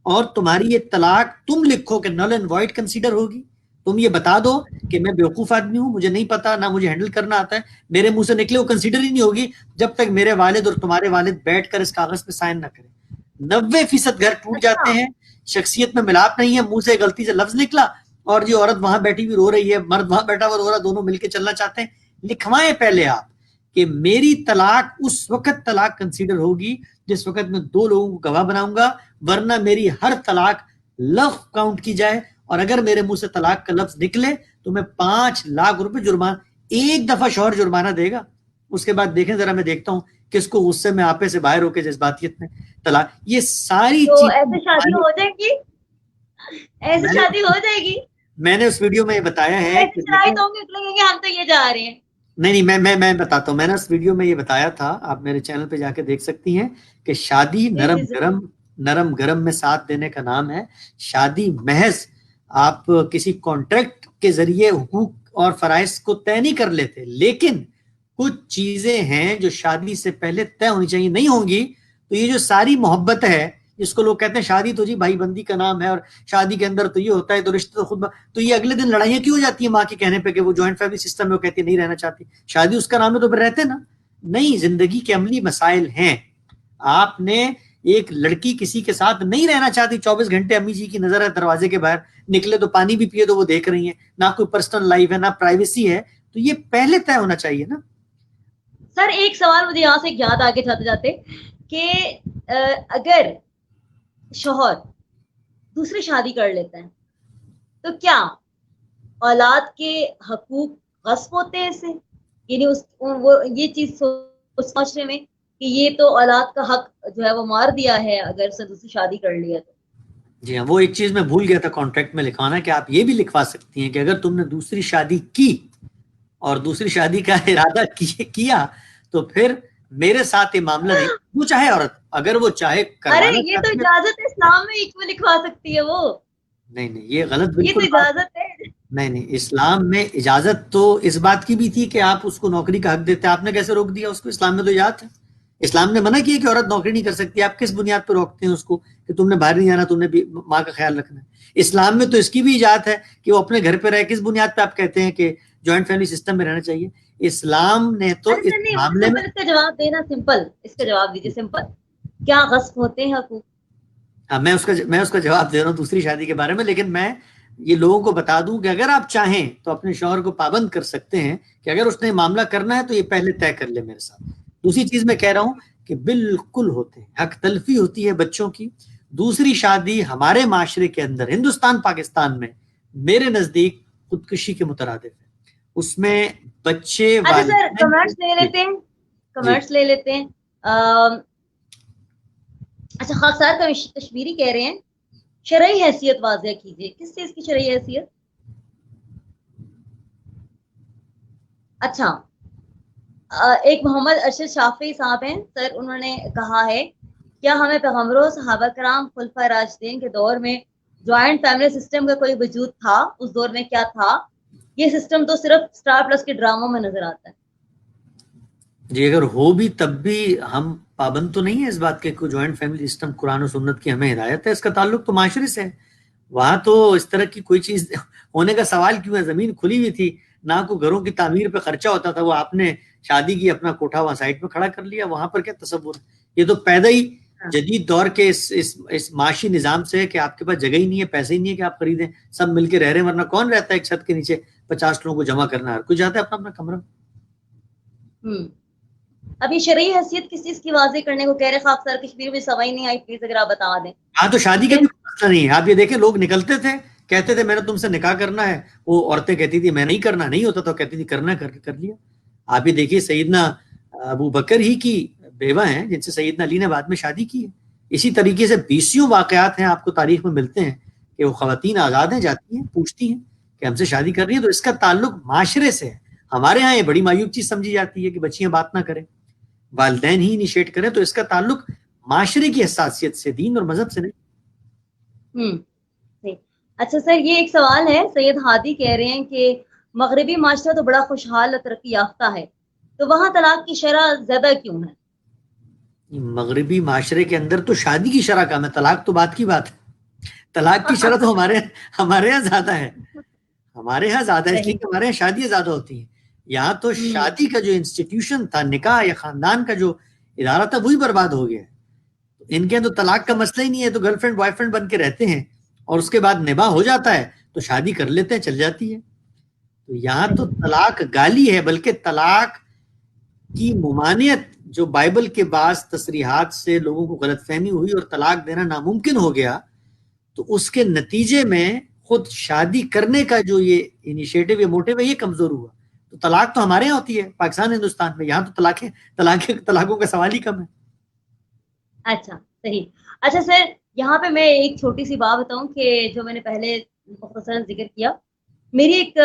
اور تمہاری یہ طلاق تم لکھو کہ نل اینڈ وائڈ کنسیڈر ہوگی. تم یہ بتا دو کہ میں بیوقوف آدمی ہوں، مجھے نہیں پتا، نہ مجھے ہینڈل کرنا آتا ہے، میرے منہ سے نکلے وہ کنسیڈر ہی نہیں ہوگی جب تک میرے والد اور تمہارے والد بیٹھ کر اس کاغذ پہ سائن نہ کریں. 90% گھر ٹوٹ اچھا جاتے ہیں، شخصیت میں ملاپ نہیں ہے، منہ سے غلطی سے لفظ نکلا اور جو عورت وہاں بیٹھی ہوئی رو رہی ہے، مرد وہاں بیٹھا ہوا رو رہا، دونوں مل کے چلنا چاہتے ہیں. لکھوائیں پہلے آپ کہ میری طلاق اس وقت طلاق کنسیڈر ہوگی جس وقت میں 2 لوگوں کو گواہ بناؤں گا، ورنہ میری ہر طلاق لفظ کاؤنٹ کی جائے، اور اگر میرے منہ سے طلاق کا لفظ نکلے تو میں 5 لاکھ روپے جرمانہ. ایک دفعہ شوہر جرمانہ دے گا، اس کے بعد دیکھیں ذرا، میں دیکھتا ہوں کس کو غصے میں آپے سے باہر ہو کے جذباتیت میں طلاق. یہ ساری تو چیزیں ایسے شادی ہو جائے گی، ایسے میں نے شادی ہو جائے گی. میں نے اس ویڈیو میں یہ بتایا ہے ایسی کہ شرائط ہوں گے لگیں گے ہم تو یہ جا رہے ہیں. نہیں میں بتاتا ہوں. میں نے اس ویڈیو میں یہ بتایا تھا، آپ میرے چینل پہ جا کے دیکھ سکتی ہیں کہ شادی جی جی ضرور. نرم گرم میں ساتھ دینے کا نام ہے. شادی محض آپ کسی کانٹریکٹ کے ذریعے حقوق اور فرائض کو طے نہیں کر لیتے، لیکن کچھ چیزیں ہیں جو شادی سے پہلے طے ہونی چاہیے. نہیں ہوں گی تو یہ جو ساری محبت ہے جس کو لوگ کہتے ہیں شادی تو جی بھائی بندی کا نام ہے، اور شادی کے اندر تو یہ ہوتا ہے، تو رشتے تو خود تو یہ اگلے دن لڑائیاں کیوں ہو جاتی ہیں ماں کے کہنے پہ کہ وہ جوائنٹ فیملی سسٹم میں وہ کہتی ہے نہیں رہنا چاہتی. شادی اس کا نام ہے تو پھر رہتے نا. نہیں، زندگی کے عملی مسائل ہیں. آپ نے ایک لڑکی کسی کے ساتھ نہیں رہنا چاہتی، 24 گھنٹے امی جی کی نظر ہے دروازے کے باہر، نکلے تو پانی بھی پیے تو وہ دیکھ رہی ہیں، نہ کوئی پرسنل لائف ہے نہ پرائیویسی ہے، تو یہ پہلے طے ہونا چاہیے نا. سر ایک سوال مجھے یہاں سے یاد آگے جاتے جاتے کہ اگر شوہر دوسری شادی کر لیتے ہیں تو کیا اولاد کے حقوق غصب ہوتے ہیں اس سے؟ یعنی وہ یہ چیز سوچنے میں کہ یہ تو اولاد کا حق جو ہے وہ مار دیا ہے اگر اس نے دوسری شادی کر لی ہے تو. جی ہاں، وہ ایک چیز میں بھول گیا تھا کانٹریکٹ میں لکھوانا کہ آپ یہ بھی لکھوا سکتی ہیں کہ اگر تم نے دوسری شادی کی اور دوسری شادی کا ارادہ کیا تو پھر میرے ساتھ یہ معاملہ نہیں. وہ چاہے عورت اگر وہ چاہے ارے کروانا یہ تو چاہتی ہے. اجازت ہے، اسلام میں ایک لکھوا سکتی ہے وہ. نہیں یہ غلط یہ تو بالکل بات. اجازت ہے. نہیں، اسلام میں اجازت تو اس بات کی بھی تھی کہ آپ اس کو نوکری کا حق دیتے. آپ نے کیسے روک دیا اس کو؟ اسلام میں تو اجازت ہے. اسلام نے منع کیا کہ عورت نوکری نہیں کر سکتی. آپ کس بنیاد پہ روکتے ہیں اس کو کہ تم نے باہر نہیں جانا، تم نے بھی ماں کا خیال رکھنا ہے؟ اسلام میں تو اس کی بھی اجازت ہے کہ وہ اپنے گھر پہ رہے. کس بنیاد پہ آپ کہتے ہیں کہ جوائنٹ فیملی سسٹم میں رہنا چاہیے؟ اسلام نے تو ارے اس سر نہیں، مجھے معاملے میں سمپل اس کا جواب دینا، سمپل اس کا جواب دیجیے. سمپل کیا غصب ہوتے ہیں حقوق؟ میں اس کا جواب دے رہا ہوں دوسری شادی کے بارے میں. لیکن میں یہ لوگوں کو بتا دوں کہ اگر آپ چاہیں تو اپنے شوہر کو پابند کر سکتے ہیں کہ اگر اس نے معاملہ کرنا ہے تو یہ پہلے طے کر لے میرے ساتھ. دوسری چیز میں کہہ رہا ہوں کہ بالکل ہوتے ہیں، حق تلفی ہوتی ہے بچوں کی. دوسری شادی ہمارے معاشرے کے اندر، ہندوستان پاکستان میں، میرے نزدیک خودکشی کے مترادف ہے. اس میں بچے اچھا سر والدین کمنٹس لے لیتے ہیں، جی کمنٹس لے لیتے ہیں. اچھا خاصار کشمیری کہہ رہے ہیں شرعی حیثیت واضح کیجیے. کس چیز کی شرعی حیثیت؟ اچھا ایک محمد ارشد شافعی صاحب ہیں سر، انہوں نے کہا ہے کیا ہمیں پیغمبروں، صحابہ کرام، خلفائے راشدین کے دور میں جوائنٹ فیملی سسٹم کا کوئی وجود تھا؟ اس دور میں کیا تھا؟ یہ سسٹم تو صرف سٹار پلس کے ڈراموں میں نظر آتا ہے. جی اگر ہو بھی تب بھی ہم پابند تو نہیں ہے اس بات کے کہ جوائنٹ فیملی سسٹم قرآن و سنت کی ہمیں ہدایت ہے. اس کا تعلق تو معاشرے سے ہے. وہاں تو اس طرح کی کوئی چیز ہونے کا سوال کیوں ہے, زمین کھلی ہوئی تھی, نہ کوئی گھروں کی تعمیر پہ خرچہ ہوتا تھا, وہ آپ نے شادی کی اپنا کوٹھا وہاں سائڈ پہ کھڑا کر لیا, وہاں پر کیا تصور ہے. یہ تو پیدا ہی جدید دور کے اس معاشی نظام سے ہے کہ آپ کے پاس جگہ ہی نہیں ہے, پیسے ہی نہیں ہے کہ آپ خریدیں, سب مل کے رہ رہے ہیں, ورنہ کون رہتا ہے ایک چھت کے نیچے 50 لوگوں کو جمع کرنا, ہر کوئی جاتا ہے اپنا اپنا کمرہ. ابھی شرعی حیثیت کس چیز کی واضح کرنے کو کہہ رہے, خاص طور کشمیر میں سمجھ نہیں آئی, پلیز اگر آپ بتا دیں. ہاں تو شادی کا بھی مسئلہ نہیں ہے. آپ یہ دیکھیں, لوگ نکلتے تھے, کہتے تھے میں نے تم سے نکاح کرنا ہے, وہ عورتیں کہتی تھی میں نہیں کرنا, نہیں ہوتا تو کہتی تھی کرنا, کر لیا. آپ یہ دیکھیے سیدنا ابو بکر ہی کی بیوہ ہیں جن سے سیدنا علی نے بعد میں شادی کی ہے. اسی طریقے سے 20 واقعات ہیں آپ کو تاریخ میں ملتے ہیں کہ وہ خواتین آزاد ہیں, جاتی ہیں, پوچھتی ہیں کہ ہم سے شادی کر رہی ہیں. تو اس کا تعلق معاشرے سے ہے. ہمارے ہاں یہ بڑی معیوب چیز سمجھی جاتی ہے کہ بچیاں بات نہ کریں, والدین ہی انیشیٹ کریں, تو اس کا تعلق معاشرے کی حساسیت سے, دین اور مذہب سے نہیں. اچھا سر, یہ ایک سوال ہے, سید ہادی کہہ رہے ہیں کہ مغربی معاشرہ تو بڑا خوشحال اور ترقی یافتہ ہے, تو وہاں طلاق کی شرح زیادہ کیوں ہے؟ مغربی معاشرے کے اندر تو شادی کی شرح کم ہے, طلاق تو بات کی بات ہے. طلاق کی شرح تو ہمارے یہاں زیادہ ہے, ہمارے یہاں زیادہ ہے, اس لیے کہ ہمارے یہاں شادیاں زیادہ ہوتی ہیں. یہاں تو شادی کا جو انسٹیٹیوشن تھا, نکاح یا خاندان کا جو ادارہ تھا, وہی برباد ہو گیا ہے. ان کے تو طلاق کا مسئلہ ہی نہیں ہے, تو گرل فرینڈ بوائے فرینڈ بن کے رہتے ہیں, اور اس کے بعد نباہ ہو جاتا ہے تو شادی کر لیتے ہیں, چل جاتی ہے. تو یہاں تو طلاق گالی ہے, بلکہ طلاق کی ممانعت جو بائبل کے بعض تصریحات سے لوگوں کو غلط فہمی ہوئی اور طلاق دینا ناممکن ہو گیا, تو اس کے نتیجے میں خود شادی کرنے کا جو یہ انیشیٹو یا موٹیو ہے یہ کمزور ہوا. تو طلاق تو ہمارے یہاں ہوتی ہے پاکستان ہندوستان میں, یہاں تو طلاقوں کا سوال ہی کم ہے. اچھا صحیح. اچھا سر, یہاں پہ میں ایک چھوٹی سی بات بتاؤں کہ جو میں نے پہلے مختصراً ذکر کیا, میری ایک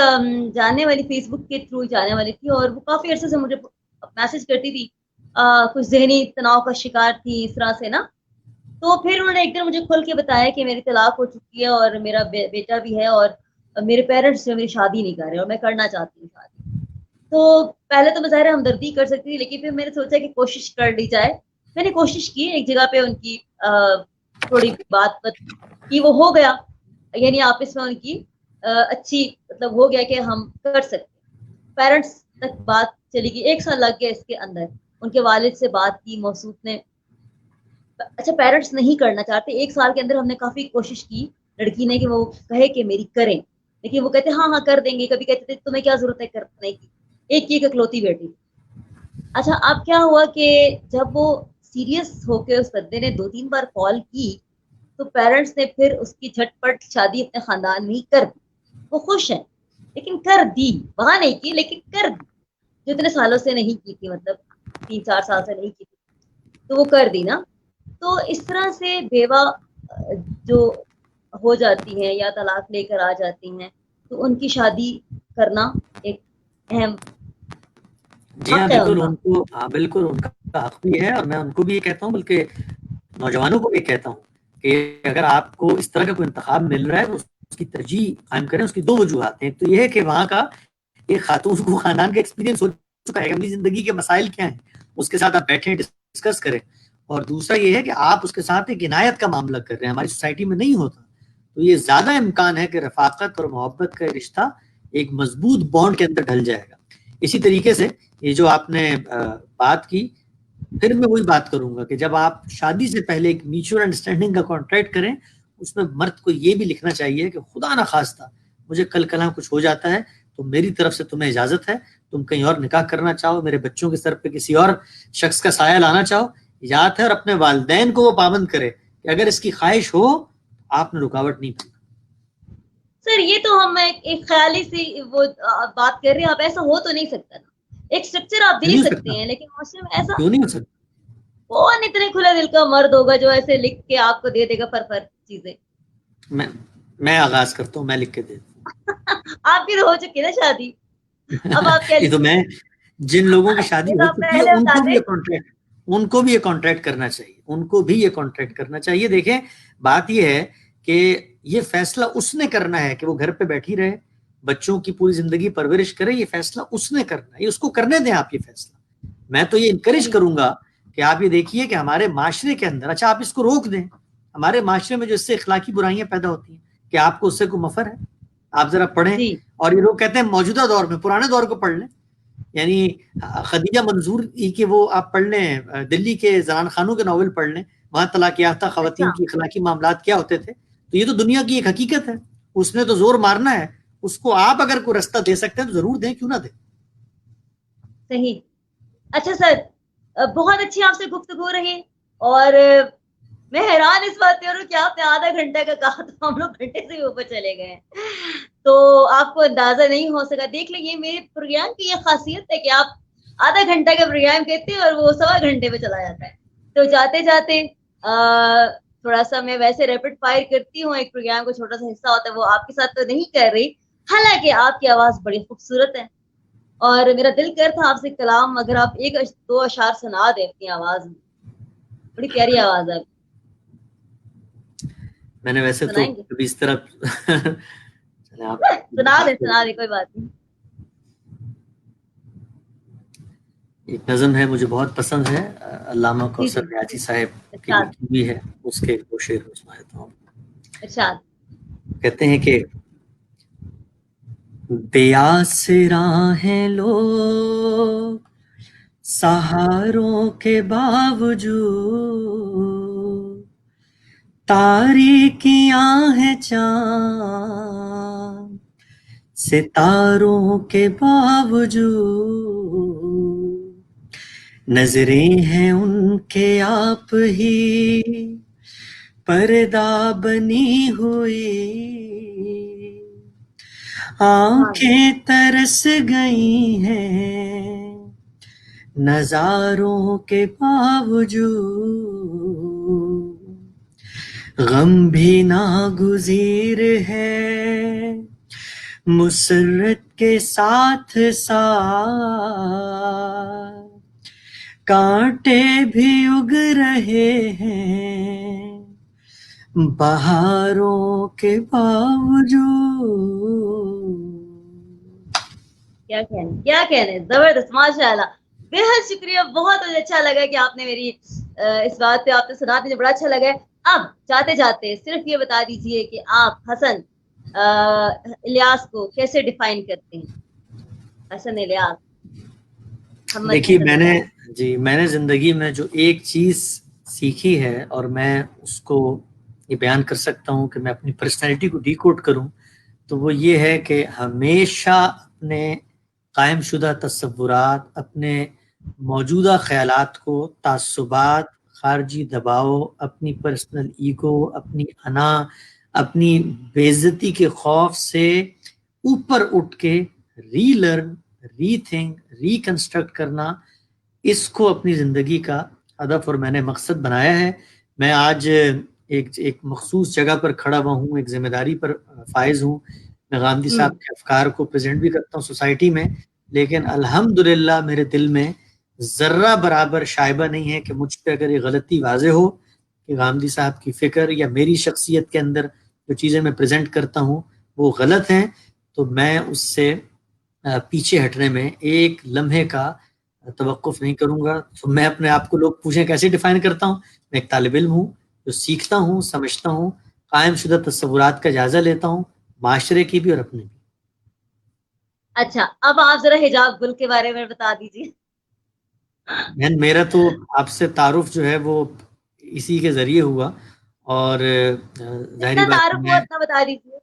جاننے والی فیس بک کے تھرو جانے والی تھی, اور وہ کافی عرصے سے مجھے میسج کرتی تھی, کچھ ذہنی تناؤ کا شکار تھی اس طرح سے نا. تو پھر انہوں نے ایک دن مجھے کھل کے بتایا کہ میری طلاق ہو چکی ہے اور میرا بیٹا بھی ہے, اور میرے پیرنٹس جو میری شادی نہیں کر رہے, اور میں کرنا چاہتی ہوں شادی. تو پہلے تو میں ظاہر ہمدردی کر سکتی تھی, لیکن پھر میں نے سوچا کہ کوشش کر لی جائے. میں نے کوشش کی, ایک جگہ پہ ان کی تھوڑی بات کی, وہ ہو گیا, یعنی آپس میں ان کی اچھی مطلب ہو گیا کہ ہم کر سکتے. پیرنٹس تک بات چلی گئی, 1 سال لگ گیا اس کے اندر. ان کے والد سے بات کی, موصوف نے, اچھا پیرنٹس نہیں کرنا چاہتے. 1 سال کے اندر ہم نے کافی کوشش کی لڑکی نے کہ وہ کہے کہ میری کریں, لیکن وہ کہتے ہاں کر دیں گے. کبھی کہتے تھے تمہیں کیا ضرورت ہے کرنے کی, ایک کی اکلوتی بیٹی. اچھا اب کیا ہوا کہ جب وہ سیریس ہو کے اس بندے نے 2-3 بار کال کی, تو پیرنٹس نے پھر اس کی جھٹ پٹ شادی اپنے خاندان میں ہی کر دی. وہ خوش ہیں, لیکن کر دی, وہاں نہیں کی لیکن کر دی, جو اتنے سالوں سے نہیں کی تھی, مطلب 3-4 سال سے نہیں کی تھی, تو وہ کر دی نا. تو اس طرح سے بیوہ جو ہو جاتی ہیں یا طلاق لے کر آ جاتی ہیں, تو ان کی شادی کرنا ایک اہم جی ہاں بالکل, ان کو بالکل ان کا حق بھی ہے, اور میں ان کو بھی یہ کہتا ہوں, بلکہ نوجوانوں کو بھی کہتا ہوں کہ اگر آپ کو اس طرح کا کوئی انتخاب مل رہا ہے تو اس کی ترجیح قائم کریں. اس کی 2 وجوہات ہیں. تو یہ ہے کہ وہاں کا ایک خاتون کو خاندان کا ایکسپیرینس ہو چکا ہے, اپنی زندگی کے مسائل کیا ہیں, اس کے ساتھ آپ بیٹھیں ڈسکس کریں. اور دوسرا یہ ہے کہ آپ اس کے ساتھ ایک عنایت کا معاملہ کر رہے ہیں, ہماری سوسائٹی میں نہیں ہوتا. تو یہ زیادہ امکان ہے کہ رفاقت اور محبت کا رشتہ ایک مضبوط بانڈ کے اندر ڈھل جائے گا. اسی طریقے سے یہ جو آپ نے بات کی, پھر میں وہی بات کروں گا کہ جب آپ شادی سے پہلے ایک میوچل انڈرسٹینڈنگ کا کانٹریکٹ کریں, اس میں مرد کو یہ بھی لکھنا چاہیے کہ خدا نہ خواستہ مجھے کل کلاں کچھ ہو جاتا ہے تو میری طرف سے تمہیں اجازت ہے, تم کہیں اور نکاح کرنا چاہو, میرے بچوں کے سر پہ کسی اور شخص کا سایہ لانا چاہو, اجازت ہے. اور اپنے والدین کو وہ پابند کرے کہ اگر اس کی خواہش ہو آپ نے رکاوٹ نہیں کی. سر یہ تو ہم ایک خیالی سی وہ بات کر رہے ہیں, اب ایسا ہو تو نہیں سکتا نا. ایک اسٹرکچر آپ دے سکتے ہیں, لیکن معاشرے میں ایسا کیوں نہیں ہو سکتا؟ کون اتنے کھلا دل کا مرد ہوگا جو ایسے لکھ کے آپ کو دے دے گا فر چیزیں. میں آغاز کرتا ہوں, میں لکھ کے دیتا ہوں. آپ کی تو ہو چکی نا شادی, اب آپ کیا یہ تو میں جن لوگوں کی شادی ہو چکی ہے ان کو بھی یہ کانٹریکٹ کرنا چاہیے, ان کو بھی یہ کانٹریکٹ کرنا چاہیے. دیکھیں بات یہ ہے کہ یہ فیصلہ اس نے کرنا ہے کہ وہ گھر پہ بیٹھی رہے, بچوں کی پوری زندگی پرورش کرے. یہ فیصلہ اس نے کرنا ہے, یہ اس کو کرنے دیں آپ یہ فیصلہ. میں تو یہ انکریج کروں گا کہ آپ یہ دیکھیے کہ ہمارے معاشرے کے اندر, اچھا آپ اس کو روک دیں, ہمارے معاشرے میں جو اس سے اخلاقی برائیاں پیدا ہوتی ہیں, کہ آپ کو اس سے کوئی مفر ہے؟ آپ ذرا پڑھیں. اور یہ لوگ کہتے ہیں موجودہ دور میں، پرانے دور کو پڑھ لیں. یعنی خدیجہ منظور کے وہ آپ پڑھ لیں، دلی کے زنان خانوں کے ناول پڑھ لیں، وہاں طلاق یافتہ خواتین کی اخلاقی معاملات کیا ہوتے تھے. تو یہ تو دنیا کی ایک حقیقت ہے، اس نے تو زور مارنا ہے. اس کو آپ اگر کوئی رستہ دے سکتے ہیں تو ضرور دیں، کیوں نہ دیں. صحیح. اچھا سر، بہت اچھی آپ سے گفتگو رہی، اور میں حیران اس بات پہ ہوں کہ آپ نے آدھا گھنٹہ کا کہا تو ہم لوگ گھنٹے سے اوپر چلے گئے. تو آپ کو اندازہ نہیں ہو سکا. دیکھ لیں، یہ میرے پروگرام کی یہ خاصیت ہے کہ آپ آدھا گھنٹہ کا پروگرام کہتے ہیں اور وہ 1.25 گھنٹے پہ چلا جاتا ہے. تو جاتے جاتے تھوڑا سا میں ویسے ریپڈ فائر کرتی ہوں، ایک پروگرام کو چھوٹا سا حصہ ہوتا ہے، وہ آپ کے ساتھ تو نہیں کر رہی، حالانکہ آپ کی آواز بڑی خوبصورت ہے اور میرا دل کر تھا آپ سے کلام اگر آپ 1-2 اشعار سنا دیں اپنی آواز میں. بڑی پیاری آواز ہے. میں نے ویسے تو کبھی اس طرح سنا دے کوئی بات نہیں. ایک نظم ہے مجھے بہت پسند ہے، علامہ کوثر ریاضی صاحب کی لکھی ہوئی ہے، اس کے 2 شعر میں سنا دیتا ہوں. کہتے ہیں کہ بے آسراں ہیں لوگ سہاروں کے باوجود، تاریکیاں ہیں چاند ستاروں کے باوجود، نظریں ہیں ان کے آپ ہی پردہ بنی ہوئی، آنکھیں ترس گئی ہیں نظاروں کے باوجود، غم بھی ناگزیر ہے مسرت کے ساتھ ساتھ، کانٹے بھی اگ رہے ہیں بہاروں کے باوجود. کیا کہنے زبردست، ماشاء اللہ. بے حد شکریہ، بہت اچھا لگا کہ آپ نے میری اس بات پہ آپ نے سنا، مجھے بڑا اچھا لگا. اب جاتے جاتے صرف یہ بتا دیجئے کہ آپ حسن الیاس کو کیسے ڈیفائن کرتے ہیں؟ حسن الیاس. دیکھیے میں نے زندگی میں جو ایک چیز سیکھی ہے اور میں اس کو یہ بیان کر سکتا ہوں کہ میں اپنی پرسنالٹی کو ڈیکوڈ کروں، تو وہ یہ ہے کہ ہمیشہ اپنے قائم شدہ تصورات، اپنے موجودہ خیالات کو تعصبات، خارجی دباؤ، اپنی پرسنل ایگو، اپنی انا، اپنی بے عزتی کے خوف سے اوپر اٹھ کے ری لرن، ری تھنک، ری کنسٹرکٹ کرنا، اس کو اپنی زندگی کا ہدف اور میں نے مقصد بنایا ہے. میں آج ایک مخصوص جگہ پر کھڑا ہوا ہوں، ایک ذمہ داری پر فائز ہوں. میں غامدی صاحب کے افکار کو پریزنٹ بھی کرتا ہوں سوسائٹی میں، لیکن الحمدللہ میرے دل میں ذرہ برابر شائبہ نہیں ہے کہ مجھ پہ اگر یہ غلطی واضح ہو کہ غامدی صاحب کی فکر یا میری شخصیت کے اندر جو چیزیں میں پریزنٹ کرتا ہوں وہ غلط ہیں، تو میں اس سے پیچھے ہٹنے میں ایک لمحے کا توقف نہیں کروں گا. تو میں اپنے آپ کو، لوگ پوچھیں کیسے ڈیفائن کرتا ہوں، میں ایک طالب علم ہوں جو سیکھتا ہوں، سمجھتا ہوں، قائم شدہ تصورات کا جائزہ لیتا ہوں، معاشرے کی بھی اور اپنے بھی. اچھا، اب آپ ذرا حجاب گل کے بارے میں بتا دیجیے. میرا تو آپ سے تعارف جو ہے وہ اسی کے ذریعے ہوا، اور ظاہری بات بتا دیجیے.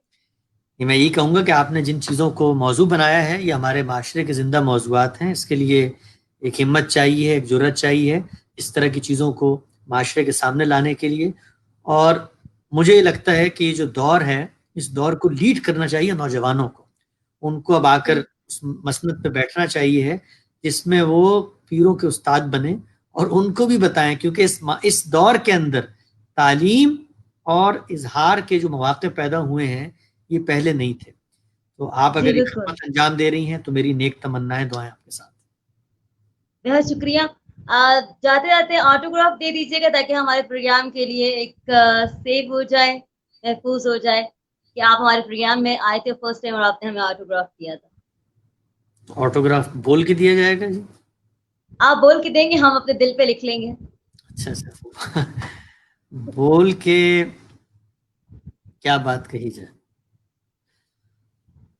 میں یہی کہوں گا کہ آپ نے جن چیزوں کو موضوع بنایا ہے یہ ہمارے معاشرے کے زندہ موضوعات ہیں. اس کے لیے ایک ہمت چاہیے، ایک جرأت چاہیے اس طرح کی چیزوں کو معاشرے کے سامنے لانے کے لیے. اور مجھے یہ لگتا ہے کہ یہ جو دور ہے، اس دور کو لیڈ کرنا چاہیے نوجوانوں کو. ان کو اب آ کر اس مسند پہ بیٹھنا چاہیے ہے جس میں وہ پیروں کے استاد بنے اور ان کو بھی بتائیں، کیونکہ اس دور کے اندر تعلیم اور اظہار کے جو مواقع پیدا ہوئے ہیں یہ پہلے نہیں تھے. تو آپ اگر یہ خدمت انجام دے رہی ہیں تو میری نیک تمنائیں، دعائیں آپ کے ساتھ. بہت شکریہ. جاتے جاتے آٹوگراف دے دیجیے گا تاکہ ہمارے پروگرام کے لیے ایک سیو ہو جائے، محفوظ ہو جائے کہ آپ ہمارے پروگرام میں آئے تھے فرسٹ ٹائم اور آپ نے ہمیں آٹوگراف دیا تھا. آٹوگراف بول کے دیا جائے گا جی؟ آپ بول کے دیں گے، ہم اپنے دل پہ لکھ لیں گے. اچھا بول کے کیا بات کہی جائے؟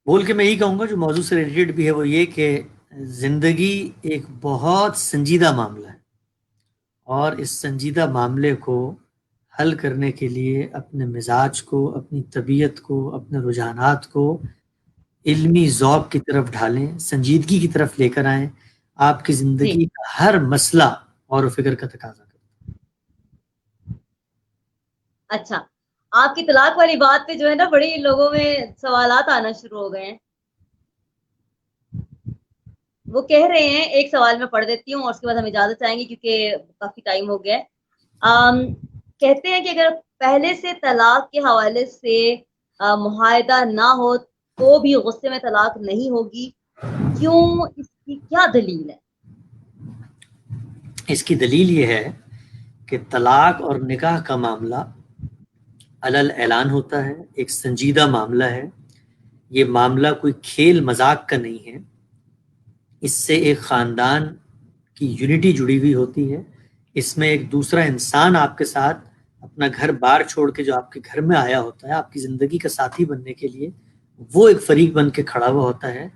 بول کے میں یہی کہوں گا جو موضوع سے ریلیٹڈ بھی ہے وہ یہ کہ زندگی ایک بہت سنجیدہ معاملہ ہے، اور اس سنجیدہ معاملے کو حل کرنے کے لیے اپنے مزاج کو، اپنی طبیعت کو، اپنے رجحانات کو علمی ذوق کی طرف ڈھالیں، سنجیدگی کی طرف لے کر آئیں. آپ کی جی زندگی کا ہر مسئلہ غور و فکر کا تقاضا کرتا ہے. اچھا، آپ کی طلاق والی بات پہ جو ہے نا بڑی لوگوں میں سوالات آنا شروع ہو گئے ہیں. وہ کہہ رہے ہیں، ایک سوال میں پڑھ دیتی ہوں اور اس کے بعد ہم اجازت چاہیں گے کیونکہ کافی ٹائم ہو گیا ہے. کہتے ہیں کہ اگر پہلے سے طلاق کے حوالے سے معاہدہ نہ ہو تو بھی غصے میں طلاق نہیں ہوگی، کیوں؟ اس کی کیا دلیل ہے؟ اس کی دلیل یہ ہے کہ طلاق اور نکاح کا معاملہ علل اعلان ہوتا ہے، ایک سنجیدہ معاملہ ہے. یہ معاملہ کوئی کھیل مذاق کا نہیں ہے. اس سے ایک خاندان کی یونٹی جڑی ہوئی ہوتی ہے. اس میں ایک دوسرا انسان آپ کے ساتھ اپنا گھر بار چھوڑ کے جو آپ کے گھر میں آیا ہوتا ہے آپ کی زندگی کا ساتھی بننے کے لیے، وہ ایک فریق بن کے کھڑا ہوا ہوتا ہے.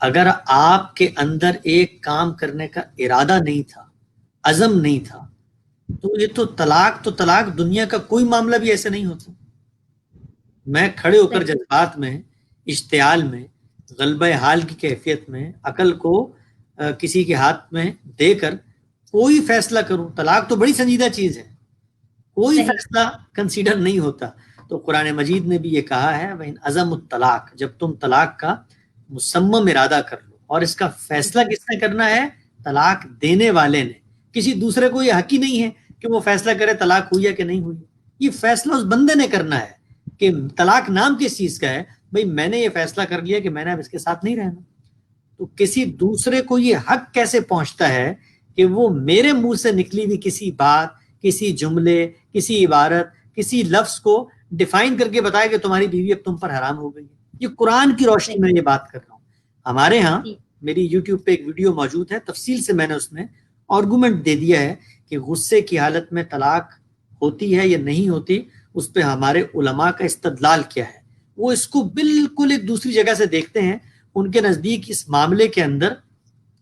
اگر آپ کے اندر ایک کام کرنے کا ارادہ نہیں تھا، عزم نہیں تھا، تو یہ تو طلاق دنیا کا کوئی معاملہ بھی ایسے نہیں ہوتا. میں کھڑے ہو کر صحیح. جذبات میں، اشتعال میں، غلبہ حال کی کیفیت میں عقل کو کسی کے ہاتھ میں دے کر کوئی فیصلہ کروں. طلاق تو بڑی سنجیدہ چیز ہے، کوئی صحیح. فیصلہ کنسیڈر نہیں ہوتا. تو قرآن مجید نے بھی یہ کہا ہے وَإِنْ عَزَمُوا الطلاق، جب تم طلاق کا مصمم ارادہ کر لو. اور اس کا فیصلہ جی کس نے کرنا ہے؟ طلاق دینے والے نے. کسی دوسرے کو یہ حق ہی نہیں ہے کہ وہ فیصلہ کرے طلاق ہوئی ہے کہ نہیں ہوئی. یہ فیصلہ اس بندے نے کرنا ہے کہ طلاق نام کس چیز کا ہے. بھئی میں نے یہ فیصلہ کر لیا کہ میں نے اب اس کے ساتھ نہیں رہنا. تو کسی دوسرے کو یہ حق کیسے پہنچتا ہے کہ وہ میرے منہ سے نکلی ہوئی کسی بات، کسی جملے، کسی عبارت، کسی لفظ کو ڈیفائن کر کے بتائے کہ تمہاری بیوی اب تم پر حرام ہو گئی. یہ قرآن کی روشنی میں یہ بات کر رہا ہوں. ہمارے ہاں جی میری یوٹیوب پہ ایک ویڈیو موجود ہے، تفصیل سے میں نے اس میں آرگومنٹ دے دیا ہے کہ غصے کی حالت میں طلاق ہوتی ہے یا نہیں ہوتی. اس پہ ہمارے علماء کا استدلال کیا ہے. وہ اس کو بالکل ایک دوسری جگہ سے دیکھتے ہیں. ان کے نزدیک اس معاملے کے اندر،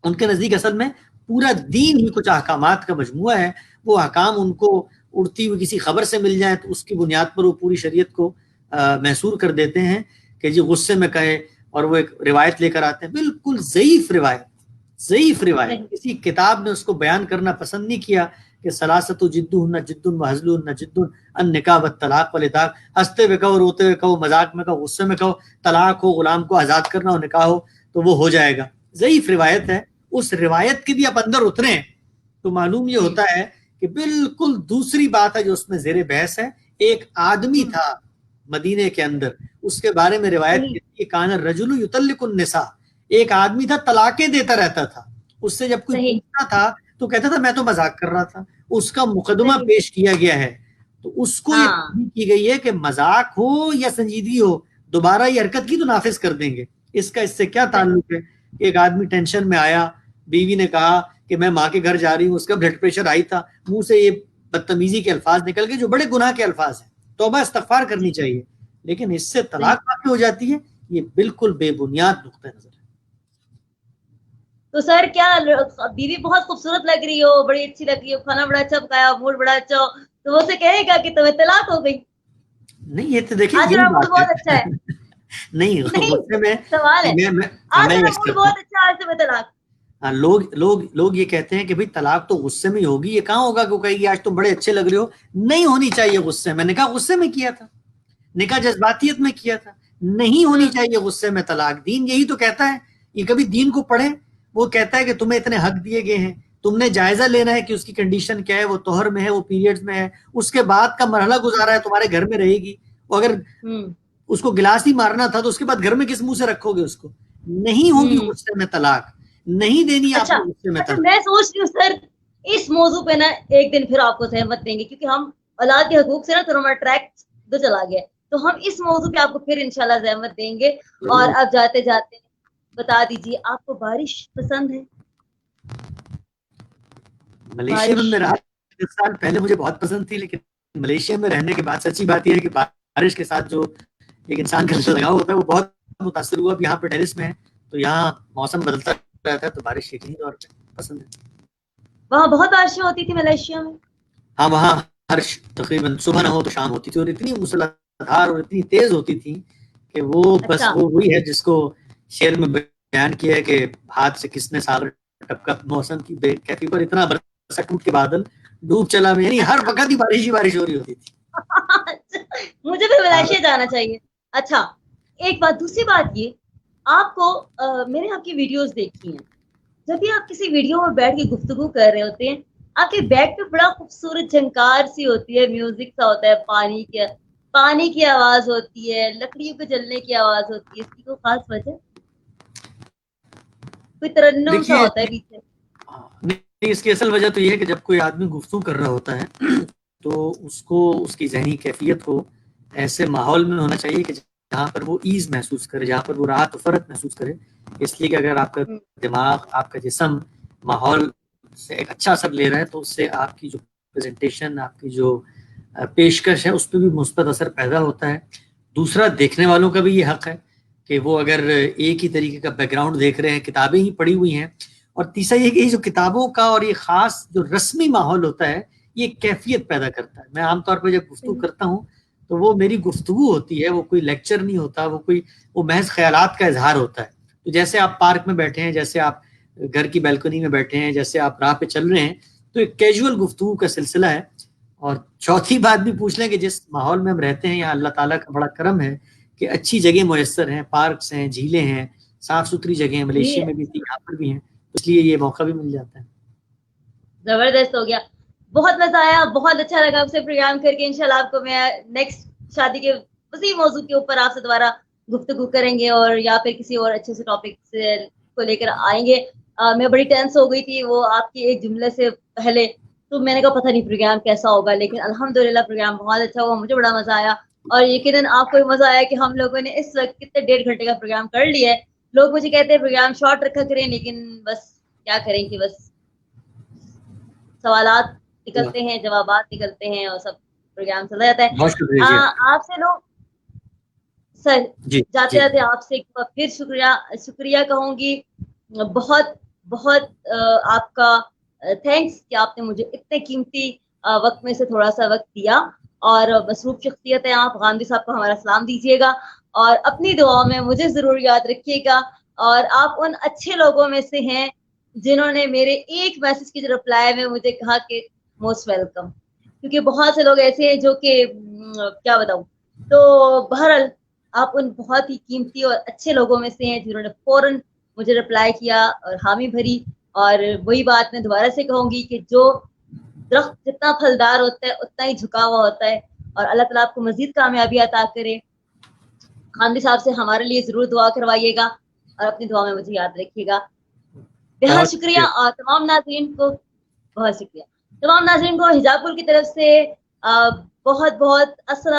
ان کے نزدیک اصل میں پورا دین ہی کچھ احکامات کا مجموعہ ہے. وہ احکام ان کو اڑتی ہوئی کسی خبر سے مل جائیں تو اس کی بنیاد پر وہ پوری شریعت کو محصور کر دیتے ہیں کہ جی غصے میں کہے، اور وہ ایک روایت لے کر آتے ہیں، بالکل ضعیف روایت. صحیح. کسی کتاب نے اس کو بیان کرنا پسند نہیں کیا کہ سلاست جدہن جد و ہزلہن جد النکاح والطلاق والعتاق. ہنستے ہوئے کہو، روتے ہوئے کہو، مذاق میں کہو، غصے میں کہو، طلاق ہو، غلام کو آزاد کرنا ہو، نکاح ہو تو وہ ہو جائے گا. ضعیف روایت ہے. اس روایت کے بھی آپ اندر اتریں تو معلوم یہ ہوتا ہے کہ بالکل دوسری بات ہے جو اس میں زیر بحث ہے. ایک آدمی تھا مدینے کے اندر، اس کے بارے میں روایت صحیح. کہتی ہے کان الرجل یطلق النساء. ایک آدمی تھا طلاقیں دیتا رہتا تھا. اس سے جب کوئی صحیح. پوچھتا تھا تو کہتا تھا میں تو مذاق کر رہا تھا. اس کا مقدمہ صحیح. پیش کیا گیا ہے تو اس کو یہ ہاں. تنبیہ کی گئی ہے کہ مذاق ہو یا سنجیدگی ہو، دوبارہ یہ حرکت کی تو نافذ کر دیں گے. اس کا اس سے کیا تعلق ہے کہ ایک آدمی ٹینشن میں آیا، بیوی نے کہا کہ میں ماں کے گھر جا رہی ہوں، اس کا بلڈ پریشر ہائی تھا، منہ سے یہ بدتمیزی کے الفاظ نکل گئے جو بڑے گناہ کے الفاظ ہیں، توبہ استغفار کرنی چاہیے. لیکن اس سے صحیح. طلاق واقع ہو جاتی ہے، یہ بالکل بے بنیاد نقطہ نظر ہے. تو سر کیا بیوی بہت خوبصورت لگ رہی ہو، بڑی اچھی لگ رہی ہو، کھانا بڑا اچھا پکایا، موڈ بڑا اچھا ہو، تو وہ اسے کہے گا کہ تمہیں طلاق ہو گئی؟ نہیں یہ تو دیکھیں آج یہی میرا موڈ بات بہت اچھا ہے. ہے. نہیں نہیں، غصے میں سوال ہے. آج میں میرا عرض موڈ کرتا ہوں. بہت اچھا ہے، آج تمہیں طلاق. لوگ یہ کہتے ہیں کہ بھئی طلاق تو غصے میں ہی ہوگی. یہ کہاں ہوگا کہ وہ کہے گی آج تم بڑے اچھے لگ رہے ہو. نہیں ہونی چاہیے غصے میں. نکاح غصے میں کیا تھا، نکاح جذباتیت میں کیا تھا. نہیں ہونی چاہیے غصے میں طلاق. دین یہی تو کہتا ہے. یہ کبھی دین کو پڑھیں، وہ کہتا ہے کہ تمہیں اتنے حق دیے گئے ہیں، تم نے جائزہ لینا ہے کہ اس کی کنڈیشن کیا ہے، وہ طہر میں ہے، وہ پیریڈز میں ہے، اس کے بعد کا مرحلہ گزارا ہے، تمہارے گھر میں رہے گی. وہ اگر اس کو گلاس ہی مارنا تھا تو اس کے بعد گھر میں کس منہ سے رکھو گے اس کو. نہیں ہوگی غصے میں طلاق، نہیں دینی آپ اچھا کو غصے میں اچھا، طلاق. میں سوچ رہی ہوں سر اس موضوع پہ نا ایک دن پھر آپ کو سہمت دیں گے، کیونکہ ہم اولاد کے حقوق سے نا تھوڑا ہمارا ٹریک تو چلا گیا، تو ہم اس موضوع پہ آپ کو پھر انشاءاللہ زحمت دیں گے. اور اب جاتے جاتے بتا دیجیے، آپ کو بارش پسند ہے؟ ملیشیا میں بارش. میں رہا 10 سال پہلے مجھے بہت پسند تھی، لیکن ملیشیا میں رہنے کے بعد سچی بات یہ ہے کہ بارش کے ساتھ جو ایک انسان کا لگاؤ ہوتا ہے وہ بہت متاثر ہوا. اب یہاں پہ ٹیرس میں ہے تو یہاں موسم بدلتا رہتا ہے تو بارش یقینی طور پہ پسند ہے. وہاں بہت بارشیں ہوتی تھی ملیشیا میں؟ ہاں وہاں ہر تقریباً صبح نہ ہو تو شام ہوتی تھی, اور اتنی موسلادھار اور اتنی تیز ہوتی تھی کہ وہ بس اچھا. وہ وہی ہے جس کو شعر میں بیان کیا ہے کہ ہاتھ سے کس نے ساغر ٹپکا, موسم کی بے کیفی پر اتنا برسا ٹوٹ کے بادل ڈوب چلا میں, یعنی ہر اچھا. وقت ہی بارش ہو رہی ہوتی تھی. مجھے بھی ملیشیا جانا چاہیے. اچھا ایک بات, دوسری بات یہ, آپ کو میں نے آپ کی ویڈیوز دیکھی ہیں, جب بھی آپ کسی ویڈیو میں بیٹھ کے گفتگو کر رہے ہوتے ہیں, آپ کے بیک پہ بڑا خوبصورت جھنکار سی ہوتی ہے, میوزک سا ہوتا ہے, پانی کی آواز ہوتی ہے, لکڑیوں کے جلنے کی آواز ہوتی ہے, اس کی کوئی خاص وجہ, کوئی ترنم سا دیکھیے ہوتا ہے پیچھے؟ اس کی اصل وجہ تو یہ ہے کہ جب کوئی آدمی گفتگو کر رہا ہوتا ہے تو اس کو اس کی ذہنی کیفیت کو ایسے ماحول میں ہونا چاہیے کہ جہاں پر وہ ایز محسوس کرے, جہاں پر وہ راحت و فرق محسوس کرے. اس لیے کہ اگر آپ کا دماغ, آپ کا جسم ماحول سے ایک اچھا اثر لے رہا ہے تو اس سے آپ کی جو پریزنٹیشن, آپ کی جو پیشکش ہے اس پہ بھی مثبت اثر پیدا ہوتا ہے. دوسرا, دیکھنے والوں کا بھی یہ حق ہے کہ وہ اگر ایک ہی طریقے کا بیک گراؤنڈ دیکھ رہے ہیں, کتابیں ہی پڑھی ہوئی ہیں, اور تیسرا یہ کہ یہ جو کتابوں کا اور یہ خاص جو رسمی ماحول ہوتا ہے یہ کیفیت پیدا کرتا ہے. میں عام طور پہ جب گفتگو کرتا ہوں تو وہ میری گفتگو ہوتی ہے, وہ کوئی لیکچر نہیں ہوتا, وہ محض خیالات کا اظہار ہوتا ہے. تو جیسے آپ پارک میں بیٹھے ہیں, جیسے آپ گھر کی بیلکنی میں بیٹھے ہیں, جیسے آپ راہ پہ چل رہے ہیں, تو ایک کیجول گفتگو کا سلسلہ ہے. اور چوتھی بات بھی پوچھ لیں کہ جس ماحول میں ہم رہتے ہیں, یہاں اللہ تعالیٰ کا بڑا کرم ہے کہ اچھی جگہ میسر ہیں, پارکس ہیں, جھیلیں ہیں, صاف ستھری جگہ ہیں. ملیشیا میں بھی تھی, یہاں پر بھی ہیں, اس لیے یہ موقع بھی مل جاتا ہے. زبردست ہو گیا, بہت مزہ آیا, بہت اچھا لگا آپ سے پروگرام کر کے. انشاءاللہ آپ کو میں نیکسٹ شادی کے اسی موضوع کے اوپر آپ سے دوبارہ گفتگو کریں گے, اور یا پھر کسی اور اچھے سے ٹاپک کو لے کر آئیں گے. میں بڑی ٹینس ہو گئی تھی وہ آپ کی ایک جملے سے پہلے, تو میں نے کہا پتہ نہیں پروگرام کیسا ہوگا, لیکن الحمدللہ پروگرام بہت اچھا ہوا, مجھے بڑا مزہ آیا. اور یقیناً آپ کو بھی مزہ آیا کہ ہم لوگوں نے اس وقت کتنے 1.5 گھنٹے کا پروگرام کر لیا ہے. لوگ مجھے کہتے ہیں پروگرام شارٹ رکھا کریں, لیکن بس کیا کریں کہ بس سوالات نکلتے ہیں, جوابات نکلتے ہیں, اور سب پروگرام چل جاتا ہے. بہت شکریہ جی. آپ سے لوگ سر جی جاتے جی جاتے آپ سے پھر شکریہ کہوں گی. بہت بہت آپ کا تھینکس کہ آپ نے مجھے اتنے قیمتی وقت میں سے تھوڑا سا وقت دیا. اور مصروف شخصیت ہیں آپ, غامدی صاحب کو ہمارا سلام دیجیے گا, اور اپنی دعا میں مجھے ضرور یاد رکھیے گا. اور آپ ان اچھے لوگوں میں سے ہیں جنہوں نے میرے ایک میسج کی جو رپلائی میں مجھے کہا کہ موسٹ ویلکم, کیونکہ بہت سے لوگ ایسے ہیں جو کہ کیا بتاؤں. تو بہرحال آپ ان بہت ہی قیمتی اور اچھے لوگوں میں سے ہیں جنہوں نے فوراً مجھے رپلائی کیا اور حامی بھری. اور وہی بات میں دوبارہ سے کہوں گی کہ جو درخت جتنا پھلدار ہوتا ہے اتنا ہی جھکا ہوا ہوتا ہے, اور اللہ تعالیٰ آپ کو مزید کامیابی عطا کرے. غامدی صاحب سے ہمارے لیے ضرور دعا کروائیے گا, اور اپنی دعا میں مجھے یاد رکھیے گا. بہت شکریہ. اور تمام ناظرین کو بہت شکریہ. تمام ناظرین کو حجاب گل کی طرف سے بہت بہت السلام.